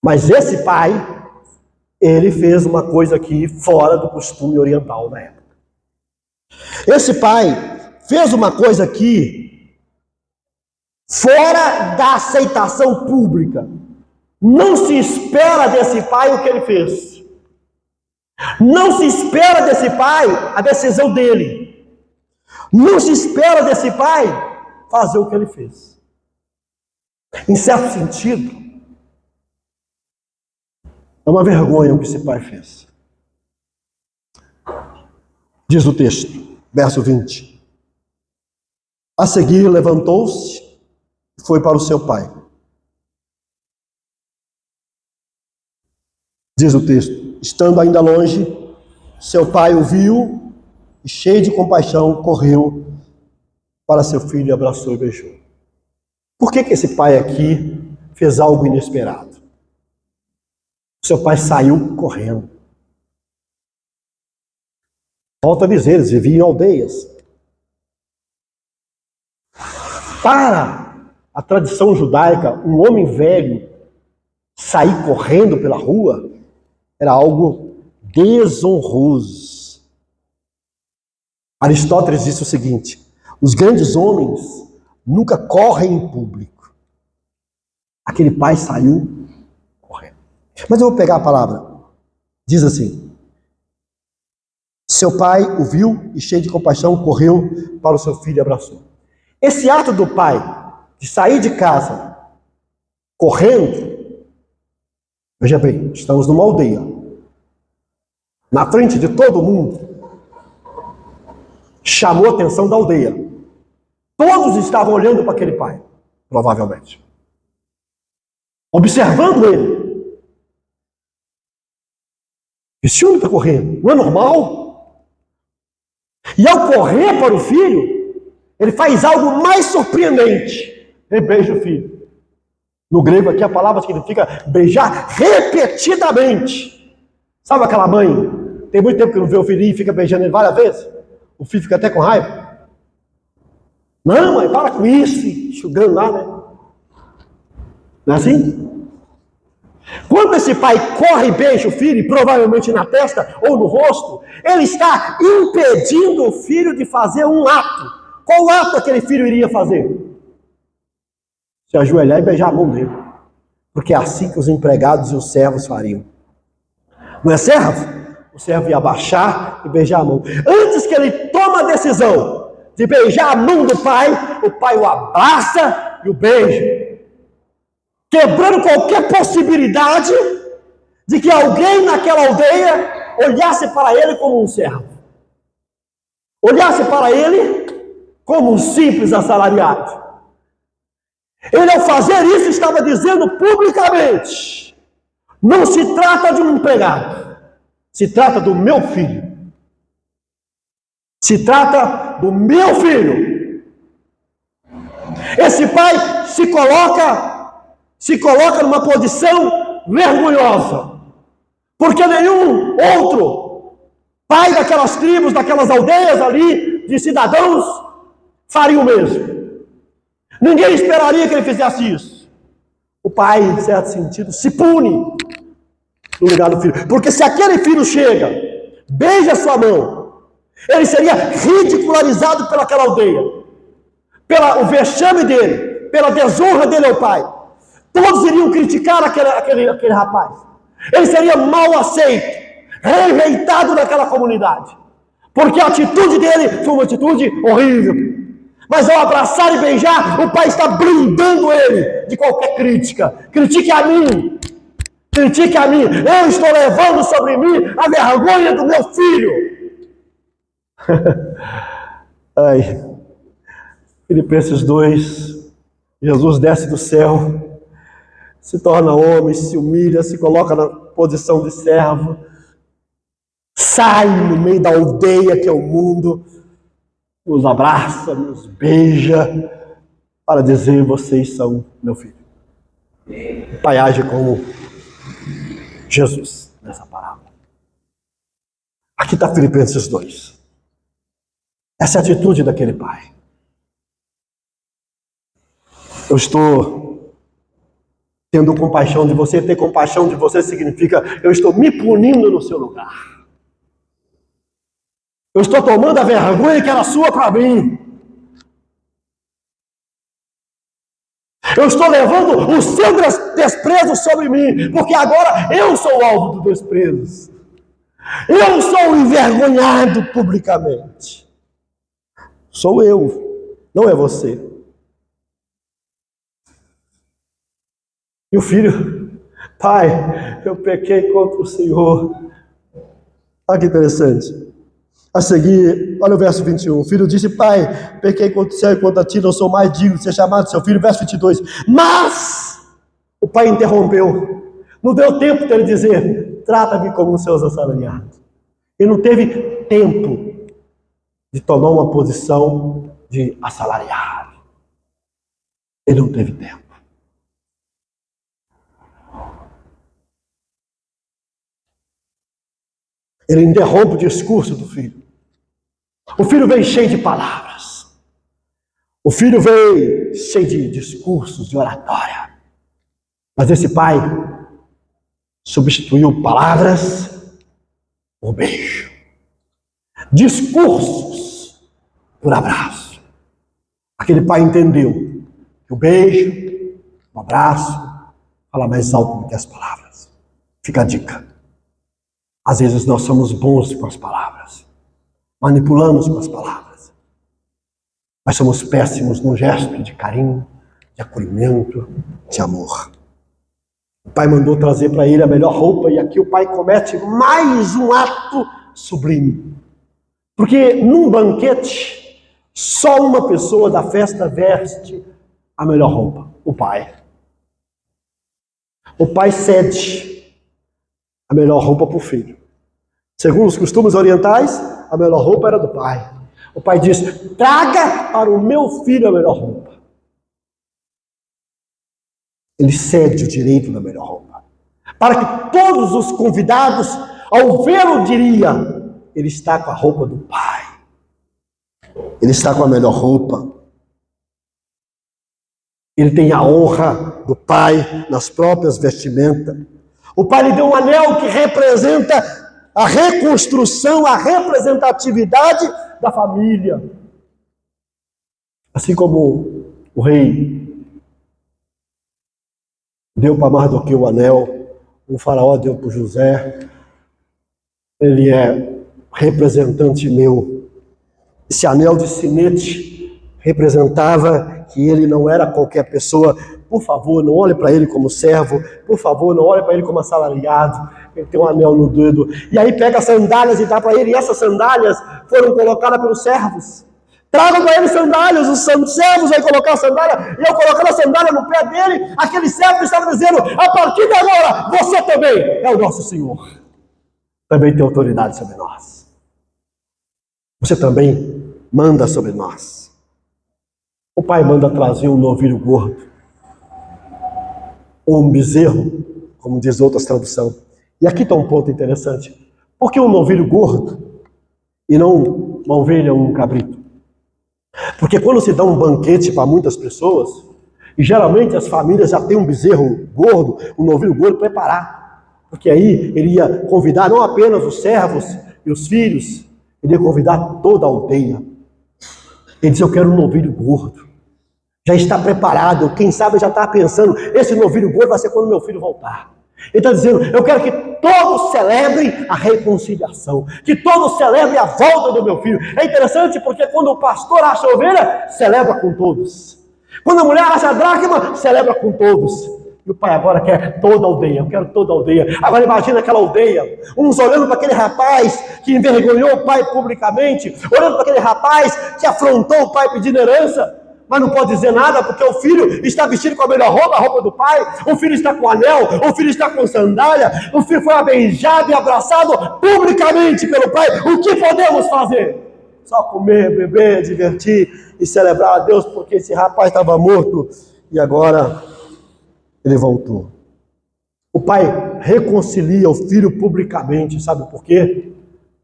Mas esse pai, ele fez uma coisa aqui fora do costume oriental da época. Esse pai fez uma coisa aqui fora da aceitação pública. Não se espera desse pai o que ele fez. Não se espera desse pai a decisão dele. Não se espera desse pai fazer o que ele fez. Em certo sentido, é uma vergonha o que esse pai fez. Diz o texto, verso 20. A seguir levantou-se e foi para o seu pai. Diz o texto, estando ainda longe, seu pai o viu e, cheio de compaixão, correu para seu filho, abraçou e beijou. Por que esse pai aqui fez algo inesperado? Seu pai saiu correndo. Volto a dizer, eles viviam em aldeias. Para a tradição judaica, um homem velho sair correndo pela rua era algo desonroso. Aristóteles disse o seguinte: os grandes homens nunca correm em público. Aquele pai saiu correndo. Mas eu vou pegar a palavra. Diz assim: seu pai o viu e, cheio de compaixão, correu para o seu filho e abraçou. Esse ato do pai de sair de casa correndo Veja bem, estamos numa aldeia, na frente de todo mundo. Chamou a atenção da aldeia. Todos estavam olhando para aquele pai, provavelmente, observando ele. Esse homem está correndo, não é normal? E ao correr para o filho, ele faz algo mais surpreendente. Ele beija o filho. No grego aqui a palavra significa beijar repetidamente. Sabe aquela mãe? Tem muito tempo que não vê o filhinho e fica beijando ele várias vezes. O filho fica até com raiva. Não, mãe, para com isso, enxugando lá, né? Não é assim? Quando esse pai corre e beija o filho, provavelmente na testa ou no rosto, ele está impedindo o filho de fazer um ato. Qual ato aquele filho iria fazer? Se ajoelhar e beijar a mão dele. Porque é assim que os empregados e os servos fariam. Não é servo? O servo ia abaixar e beijar a mão. Antes que ele tome a decisão de beijar a mão do pai, o pai o abraça e o beija, quebrando qualquer possibilidade de que alguém naquela aldeia olhasse para ele como um servo, olhasse para ele como um simples assalariado. Ele, ao fazer isso, estava dizendo publicamente: não se trata de um empregado, se trata do meu filho. Se trata do meu filho. Esse pai se coloca numa posição vergonhosa, porque nenhum outro pai daquelas tribos, daquelas aldeias ali, de cidadãos, faria o mesmo. Ninguém esperaria que ele fizesse isso. O pai, em certo sentido, se pune no lugar do filho, porque se aquele filho chega, beija sua mão, ele seria ridicularizado pelaquela aldeia, pelo vexame dele, pela desonra dele ao pai. Todos iriam criticar aquele rapaz. Ele seria mal aceito, rejeitado naquela comunidade, porque a atitude dele foi uma atitude horrível. Mas ao abraçar e beijar, o pai está blindando ele de qualquer crítica. Critique a mim. Critique a mim. Eu estou levando sobre mim a vergonha do meu filho. Ai, Filipenses 2, Jesus desce do céu, se torna homem, se humilha, se coloca na posição de servo, sai no meio da aldeia que é o mundo, nos abraça, nos beija, para dizer: vocês são meu filho. O pai age como Jesus nessa parábola. Aqui está Filipenses 2. Essa é a atitude daquele pai. Eu estou tendo compaixão de você. Ter compaixão de você significa: eu estou me punindo no seu lugar. Eu estou tomando a vergonha que era sua para mim. Eu estou levando o seu desprezo sobre mim, porque agora eu sou o alvo do desprezo. Eu sou o envergonhado publicamente. Sou eu, não é você. E o filho: pai, eu pequei contra o Senhor. Olha que interessante. A seguir, olha o verso 21. O filho disse: pai, pequei contra o céu e contra ti, não sou mais digno de ser chamado seu filho. Verso 22. Mas o pai interrompeu. Não deu tempo de ele dizer: trata-me como um seus assalariados. Ele não teve tempo de tomar uma posição de assalariado. Ele não teve tempo. Ele interrompe o discurso do filho. O filho veio cheio de palavras. O filho veio cheio de discursos, de oratória. Mas esse pai substituiu palavras por beijo. Discursos por abraço. Aquele pai entendeu que o beijo, o abraço, fala mais alto do que as palavras. Fica a dica. Às vezes nós somos bons com as palavras, manipulamos com as palavras, mas somos péssimos no gesto de carinho, de acolhimento, de amor. O pai mandou trazer para ele a melhor roupa, e aqui o pai comete mais um ato sublime. Porque num banquete, só uma pessoa da festa veste a melhor roupa, o pai. O pai cede a melhor roupa para o filho. Segundo os costumes orientais, a melhor roupa era do pai. O pai diz: traga para o meu filho a melhor roupa. Ele cede o direito da melhor roupa, para que todos os convidados, ao vê-lo, diriam: ele está com a roupa do pai. Ele está com a melhor roupa. Ele tem a honra do pai nas próprias vestimentas. O pai lhe deu um anel que representa a reconstrução, a representatividade da família. Assim como o rei deu para Mardoqueu o anel, o faraó deu para José. Ele é representante meu. Esse anel de sinete representava que ele não era qualquer pessoa. Por favor, não olhe para ele como servo. Por favor, não olhe para ele como assalariado. Ele tem um anel no dedo. E aí pega as sandálias e dá para ele. E essas sandálias foram colocadas pelos servos. Tragam para ele sandálias. Os servos vão colocar a sandália. E eu colocando a sandália no pé dele, aquele servo estava dizendo: a partir de agora, você também é o nosso Senhor. Também tem autoridade sobre nós. Você também manda sobre nós. O pai manda trazer um novilho gordo, ou um bezerro, como diz outras traduções. E aqui está um ponto interessante. Por que um novilho gordo e não uma ovelha ou um cabrito? Porque quando se dá um banquete para muitas pessoas, e geralmente as famílias já têm um bezerro gordo, um novilho gordo preparado. Porque aí ele ia convidar não apenas os servos e os filhos, ele ia convidar toda a aldeia. Ele disse: eu quero um novilho gordo. Já está preparado, quem sabe já está pensando: esse novilho gordo vai ser quando meu filho voltar. Ele está dizendo: eu quero que todos celebrem a reconciliação, que todos celebrem a volta do meu filho. É interessante porque quando o pastor acha a ovelha, celebra com todos. Quando a mulher acha a dracma, celebra com todos. E o pai agora quer toda a aldeia, eu quero toda a aldeia. Agora imagina aquela aldeia, uns olhando para aquele rapaz que envergonhou o pai publicamente, olhando para aquele rapaz que afrontou o pai pedindo herança, mas não pode dizer nada porque o filho está vestido com a melhor roupa, a roupa do pai, o filho está com anel, o filho está com sandália, o filho foi beijado e abraçado publicamente pelo pai. O que podemos fazer? Só comer, beber, divertir e celebrar a Deus, porque esse rapaz estava morto e agora ele voltou. O pai reconcilia o filho publicamente, sabe por quê?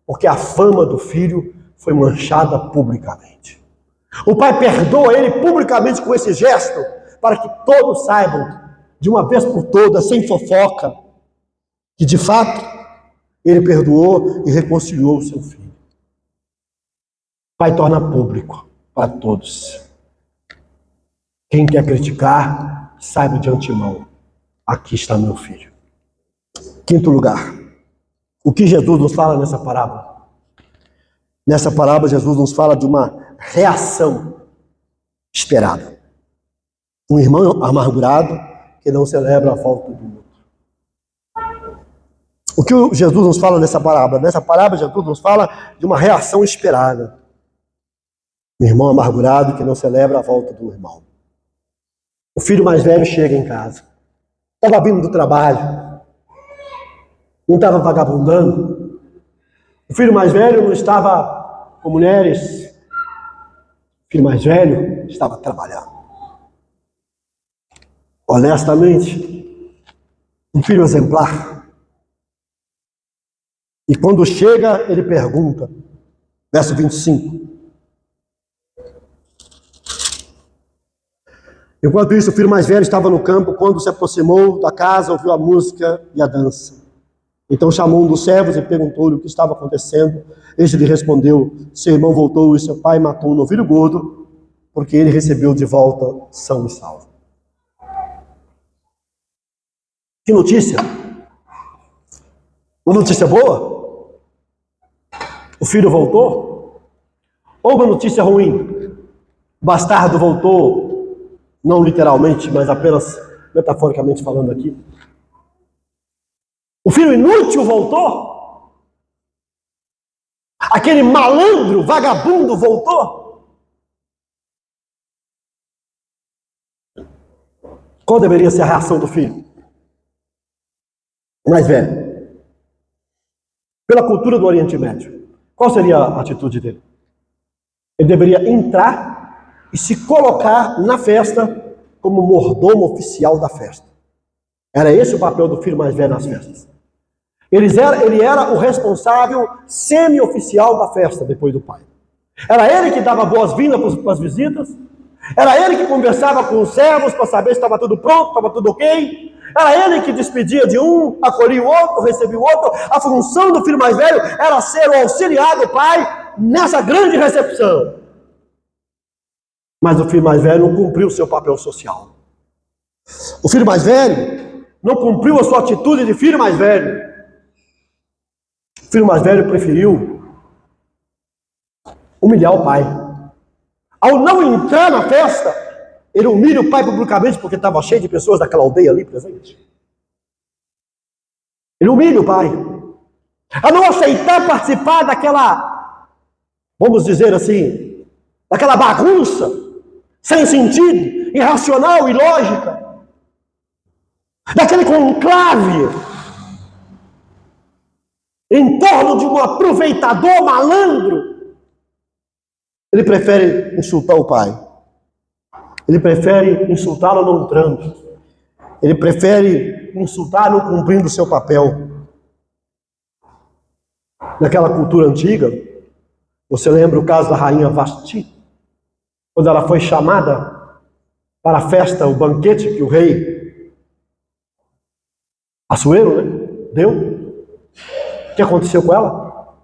Porque a fama do filho foi manchada publicamente. O pai perdoa ele publicamente com esse gesto, para que todos saibam, de uma vez por todas, sem fofoca, que de fato ele perdoou e reconciliou o seu filho. O pai torna público para todos. Quem quer criticar, saiba de antemão: aqui está meu filho. Quinto lugar, o que Jesus nos fala nessa parábola? Nessa parábola, Jesus nos fala de uma reação esperada. Um irmão amargurado que não celebra a volta do outro. O que Jesus nos fala nessa parábola? Nessa parábola, Jesus nos fala de uma reação esperada. Um irmão amargurado que não celebra a volta do irmão. O filho mais velho chega em casa. Estava vindo do trabalho. Não estava vagabundando. O filho mais velho não estava com mulheres. O filho mais velho estava trabalhando. Honestamente, um filho exemplar. E quando chega, ele pergunta, verso 25. Enquanto isso, o filho mais velho estava no campo. Quando se aproximou da casa, ouviu a música e a dança. Então chamou um dos servos e perguntou-lhe o que estava acontecendo. Este lhe respondeu: seu irmão voltou e seu pai matou um novilho gordo, porque ele recebeu de volta são e salvo. Que notícia! Uma notícia boa? O filho voltou? Ou uma notícia ruim? O bastardo voltou, não literalmente, mas apenas metaforicamente falando aqui. O filho inútil voltou? Aquele malandro, vagabundo voltou? Qual deveria ser a reação do filho mais velho? Pela cultura do Oriente Médio, qual seria a atitude dele? Ele deveria entrar e se colocar na festa como mordomo oficial da festa. Era esse o papel do filho mais velho nas festas. Ele era o responsável semi-oficial da festa depois do pai. Era ele que dava boas-vindas para as visitas. Era ele que conversava com os servos para saber se estava tudo pronto, estava tudo ok. Era ele que despedia de um, acolhia o outro, recebia o outro. A função do filho mais velho era ser o auxiliar do pai nessa grande recepção. Mas o filho mais velho não cumpriu o seu papel social. O filho mais velho não cumpriu a sua atitude de filho mais velho. O filho mais velho preferiu humilhar o pai. Ao não entrar na festa, ele humilha o pai publicamente porque estava cheio de pessoas daquela aldeia ali presente. Ele humilha o pai. A não aceitar participar daquela, vamos dizer assim, daquela bagunça, sem sentido, irracional, ilógica, daquele conclave, em torno de um aproveitador malandro. Ele prefere insultar o pai. Ele prefere insultá-lo não entrando. Ele prefere insultá-lo cumprindo o seu papel. Naquela cultura antiga, você lembra o caso da rainha Vasti? Quando ela foi chamada para a festa, o banquete que o rei Assuero, deu. O que aconteceu com ela?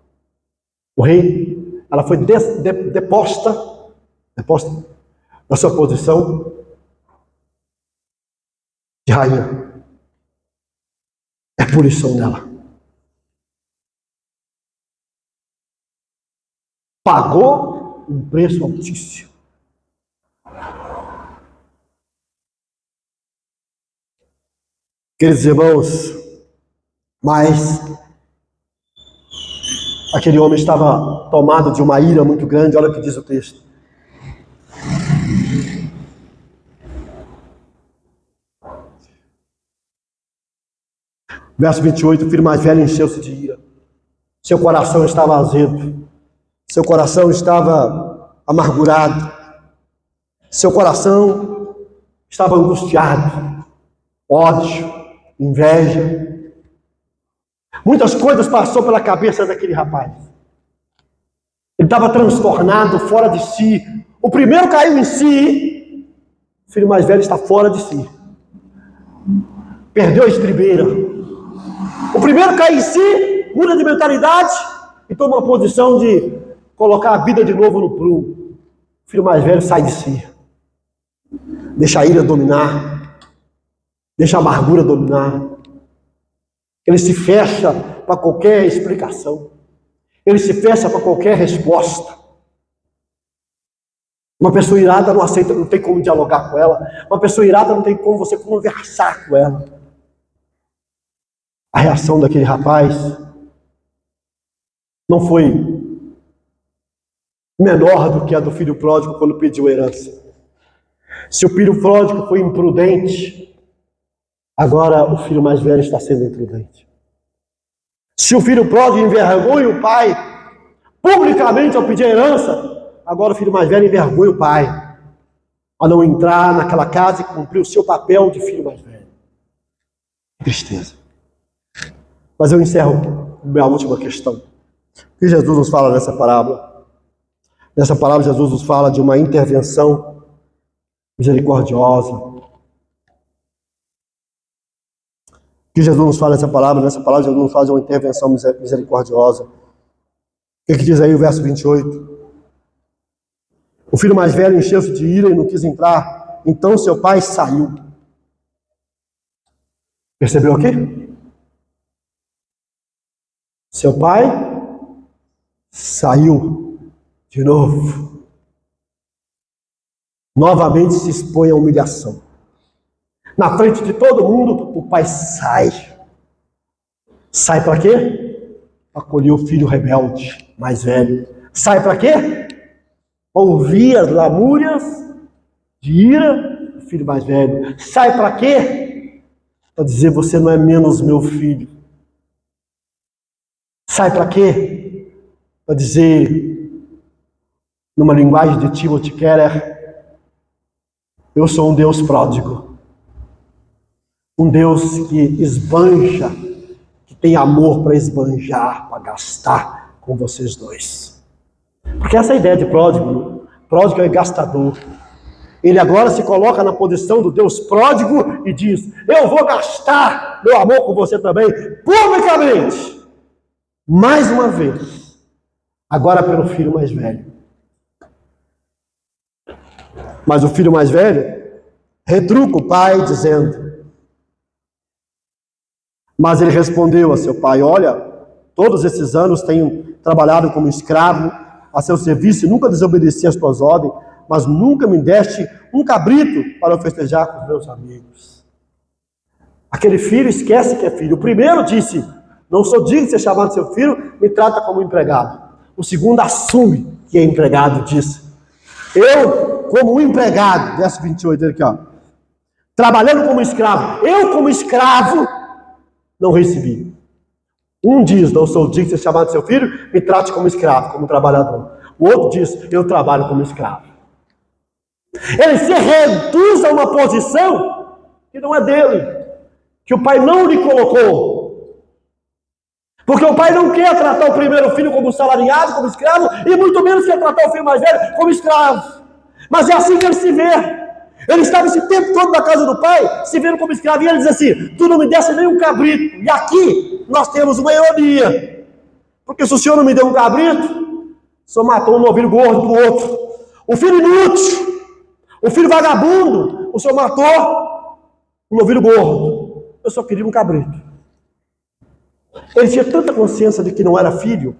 Ela foi deposta da sua posição de rainha. É punição dela. Pagou um preço altíssimo. Queridos irmãos, mas aquele homem estava tomado de uma ira muito grande. Olha o que diz o texto. Verso 28, o filho mais velho encheu-se de ira. Seu coração estava azedo. Seu coração estava amargurado. Seu coração estava angustiado. Ódio, inveja. Muitas coisas passou pela cabeça daquele rapaz. Ele estava transtornado, fora de si. O primeiro caiu em si. O filho mais velho está fora de si. Perdeu a estribeira. O primeiro cai em si, muda de mentalidade e toma uma posição de colocar a vida de novo no prumo. O filho mais velho sai de si. Deixa a ira dominar. Deixa a amargura dominar. Ele se fecha para qualquer explicação. Ele se fecha para qualquer resposta. Uma pessoa irada não aceita, não tem como dialogar com ela. Uma pessoa irada não tem como você conversar com ela. A reação daquele rapaz não foi menor do que a do filho pródigo quando pediu herança. Se o filho pródigo foi imprudente, agora o filho mais velho está sendo imprudente. Se o filho pródigo envergonha o pai publicamente ao pedir herança, agora o filho mais velho envergonha o pai a não entrar naquela casa e cumprir o seu papel de filho mais velho. Que tristeza. Mas eu encerro minha última questão. O que Jesus nos fala nessa parábola? Nessa parábola Jesus nos fala de uma intervenção misericordiosa. O que Jesus nos fala nessa parábola? Nessa parábola Jesus nos fala de uma intervenção misericordiosa. O que diz aí o verso 28? O filho mais velho encheu-se de ira e não quis entrar. Então seu pai saiu. Percebeu aqui? Seu pai saiu de novo. Novamente se expõe à humilhação. Na frente de todo mundo, o pai sai. Sai para quê? Para acolher o filho rebelde, mais velho. Sai para quê? Para ouvir as lamúrias de ira do filho mais velho. Sai para quê? Para dizer, você não é menos meu filho. Sai para quê? Para dizer, numa linguagem de Timothy Keller, eu sou um Deus pródigo. Um Deus que esbanja, que tem amor para esbanjar, para gastar com vocês dois. Porque essa é a ideia de pródigo. Pródigo é gastador. Ele agora se coloca na posição do Deus pródigo e diz, eu vou gastar meu amor com você também, publicamente. Mais uma vez. Agora pelo filho mais velho. Mas o filho mais velho retruca o pai dizendo, mas ele respondeu a seu pai, olha, todos esses anos tenho trabalhado como escravo a seu serviço e nunca desobedeci às tuas ordens, mas nunca me deste um cabrito para eu festejar com os meus amigos. Aquele filho esquece que é filho. O primeiro disse, não sou digno de ser chamado seu filho, me trata como empregado. O segundo assume que é empregado, disse, eu como um empregado, verso 28 aqui, ó, trabalhando como escravo, eu como escravo, não recebi. Um diz, não sou digno de ser chamado seu filho, me trate como escravo, como trabalhador. O outro diz, eu trabalho como escravo. Ele se reduz a uma posição que não é dele, que o pai não lhe colocou. Porque o pai não quer tratar o primeiro filho como salariado, como escravo, e muito menos quer tratar o filho mais velho como escravo. Mas é assim que ele se vê. Ele estava esse tempo todo na casa do pai, se vendo como escravo, e ele diz assim, tu não me desse nem um cabrito. E aqui nós temos uma ironia. Porque se o senhor não me deu um cabrito, o senhor matou um novilho gordo do outro. O filho inútil, o filho vagabundo, o senhor matou um novilho gordo. Eu só queria um cabrito. Ele tinha tanta consciência de que não era filho,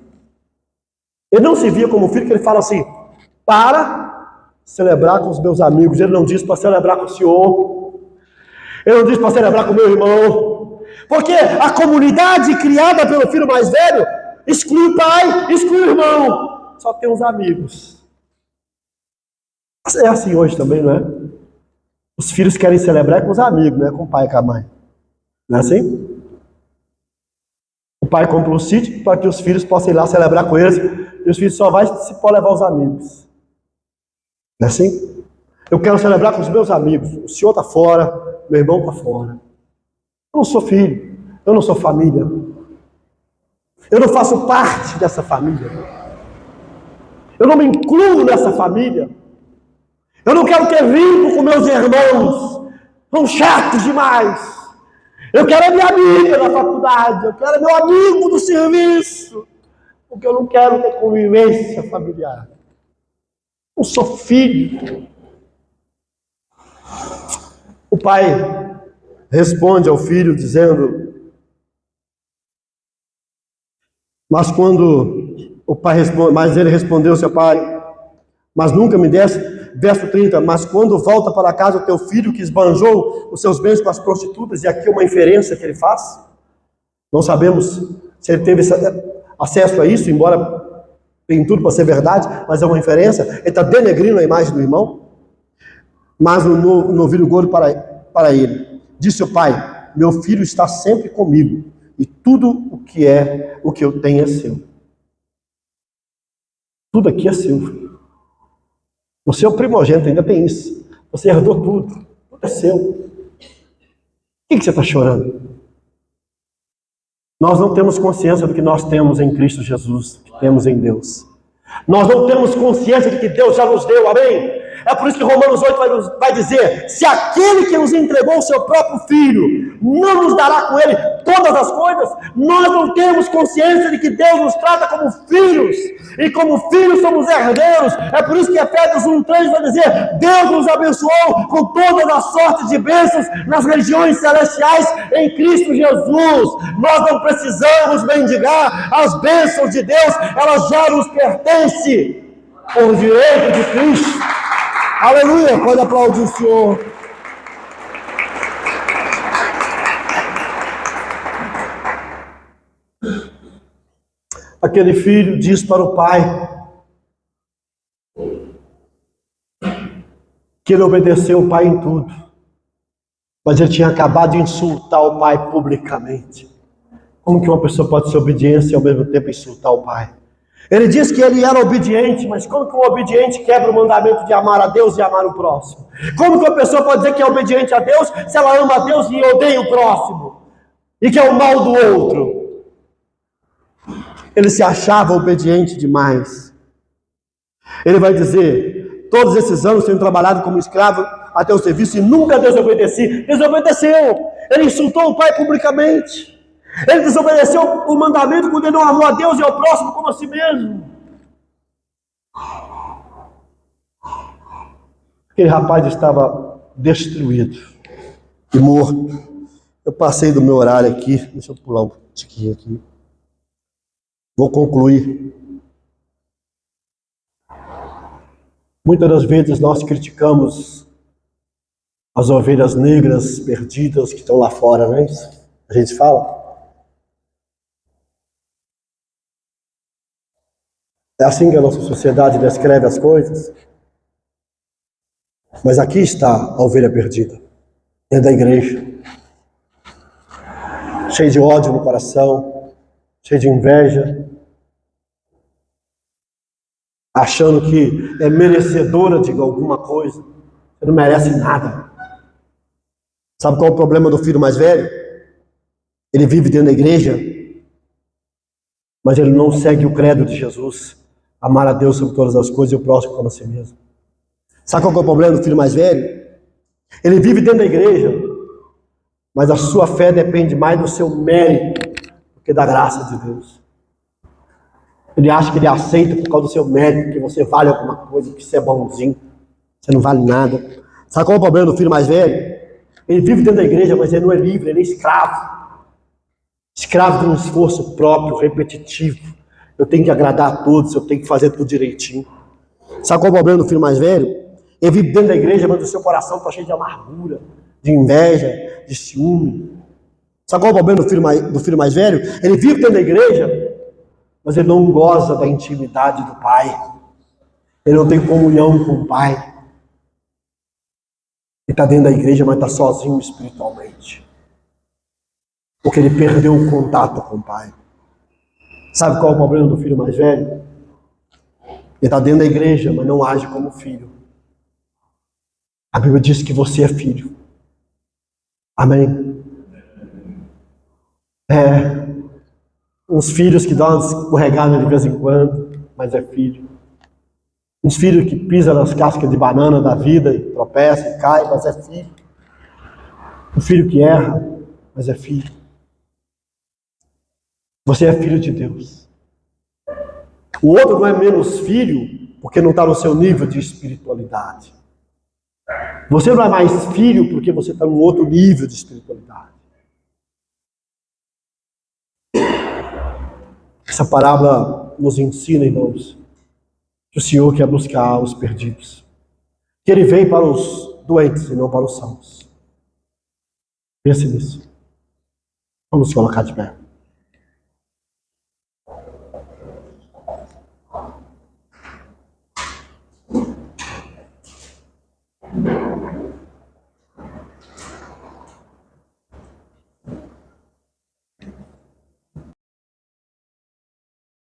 ele não se via como filho, que ele fala assim, para celebrar com os meus amigos. Ele não diz para celebrar com o senhor, ele não diz para celebrar com o meu irmão, porque a comunidade criada pelo filho mais velho exclui o pai, exclui o irmão, só tem os amigos. É assim hoje também, não é? Os filhos querem celebrar com os amigos, não é com o pai e com a mãe. Não é assim? O pai compra um sítio para que os filhos possam ir lá celebrar com eles, e os filhos só vão se for levar os amigos. Não é assim? Eu quero celebrar com os meus amigos. O senhor está fora, meu irmão está fora. Eu não sou filho, eu não sou família. Eu não faço parte dessa família. Eu não me incluo nessa família. Eu não quero ter vínculo com meus irmãos. São chatos demais. Eu quero a minha amiga na faculdade. Eu quero meu amigo do serviço. Porque eu não quero ter convivência familiar. Eu sou filho. O pai responde ao filho dizendo, mas quando o pai responde, mas ele respondeu ao seu pai, mas nunca me desse, verso 30, mas quando volta para casa o teu filho que esbanjou os seus bens com as prostitutas, e aqui uma inferência que ele faz, não sabemos se ele teve acesso a isso, embora tem tudo para ser verdade, mas é uma inferência, ele está denegrindo a imagem do irmão, mas o novilho gordo para ele, disse o pai, meu filho está sempre comigo, e tudo o que eu tenho é seu. Tudo aqui é seu, filho. Você é o primogênito, ainda tem isso. Você herdou tudo, tudo é seu. Por que você está chorando? Nós não temos consciência do que nós temos em Cristo Jesus, que temos em Deus. Nós não temos consciência de que Deus já nos deu, amém? É por isso que Romanos 8 vai dizer, se aquele que nos entregou o seu próprio Filho, não nos dará com ele todas as coisas, nós não temos consciência de que Deus nos trata como filhos, e como filhos somos herdeiros. É por isso que Efésios 1:3 vai dizer, Deus nos abençoou com todas as sortes de bênçãos nas regiões celestiais em Cristo Jesus. Nós não precisamos mendigar as bênçãos de Deus, elas já nos pertencem por direito de Cristo. Aleluia, pode aplaudir o Senhor. aquele filho diz para o pai que ele obedeceu o pai em tudo, mas ele tinha acabado de insultar o pai publicamente. Como que uma pessoa pode ser obediente e ao mesmo tempo insultar o pai? Ele diz que ele era obediente, mas como que um obediente quebra o mandamento de amar a Deus e amar o próximo? Como que uma pessoa pode dizer que é obediente a Deus se ela ama a Deus e odeia o próximo? E que é o mal do outro? Ele se achava obediente demais. Ele vai dizer: todos esses anos tenho trabalhado como escravo até o serviço e nunca desobedeci. Desobedeceu. Ele insultou o pai publicamente. Ele desobedeceu o mandamento quando ele não amou a Deus e ao próximo como a si mesmo. Aquele rapaz estava destruído e morto. Eu passei do meu horário aqui. Deixa eu pular um tiquinho aqui. Vou concluir. Muitas das vezes nós criticamos as ovelhas negras perdidas que estão lá fora, não é isso? A gente fala. É assim que a nossa sociedade descreve as coisas. Mas aqui está a ovelha perdida, dentro da igreja, cheio de ódio no coração, cheio de inveja, achando que é merecedora de alguma coisa. Você não merece nada. Sabe qual é o problema do filho mais velho? Ele vive dentro da igreja, mas ele não segue o credo de Jesus: amar a Deus sobre todas as coisas e o próximo como a si mesmo. Sabe qual é o problema do filho mais velho? Ele vive dentro da igreja, mas a sua fé depende mais do seu mérito do que da graça de Deus. Ele acha que ele aceita por causa do seu mérito, que você vale alguma coisa, que você é bonzinho. Você não vale nada. Sabe qual é o problema do filho mais velho? Ele vive dentro da igreja, mas ele não é livre, ele é escravo. Escravo de um esforço próprio, repetitivo. Eu tenho que agradar a todos, eu tenho que fazer tudo direitinho. Sabe qual é o problema do filho mais velho? Ele vive dentro da igreja, mas o seu coração está cheio de amargura, de inveja, de ciúme. Sabe qual é o problema do filho mais velho? Ele vive dentro da igreja, mas ele não goza da intimidade do pai. Ele não tem comunhão com o pai. Ele está dentro da igreja, mas está sozinho espiritualmente. Porque ele perdeu o contato com o pai. Sabe qual é o problema do filho mais velho? Ele está dentro da igreja, mas não age como filho. A Bíblia diz que você é filho. Amém? Uns filhos que dão uma escorregada de vez em quando, mas é filho. Uns filhos que pisam nas cascas de banana da vida e tropeça e cai, mas é filho. Um filho que erra, mas é filho. Você é filho de Deus. O outro não é menos filho porque não está no seu nível de espiritualidade. Você não é mais filho porque você está num outro nível de espiritualidade. Essa parábola nos ensina, irmãos, que o Senhor quer buscar os perdidos. Que Ele vem para os doentes e não para os sãos. Pense nisso. Vamos colocar de pé.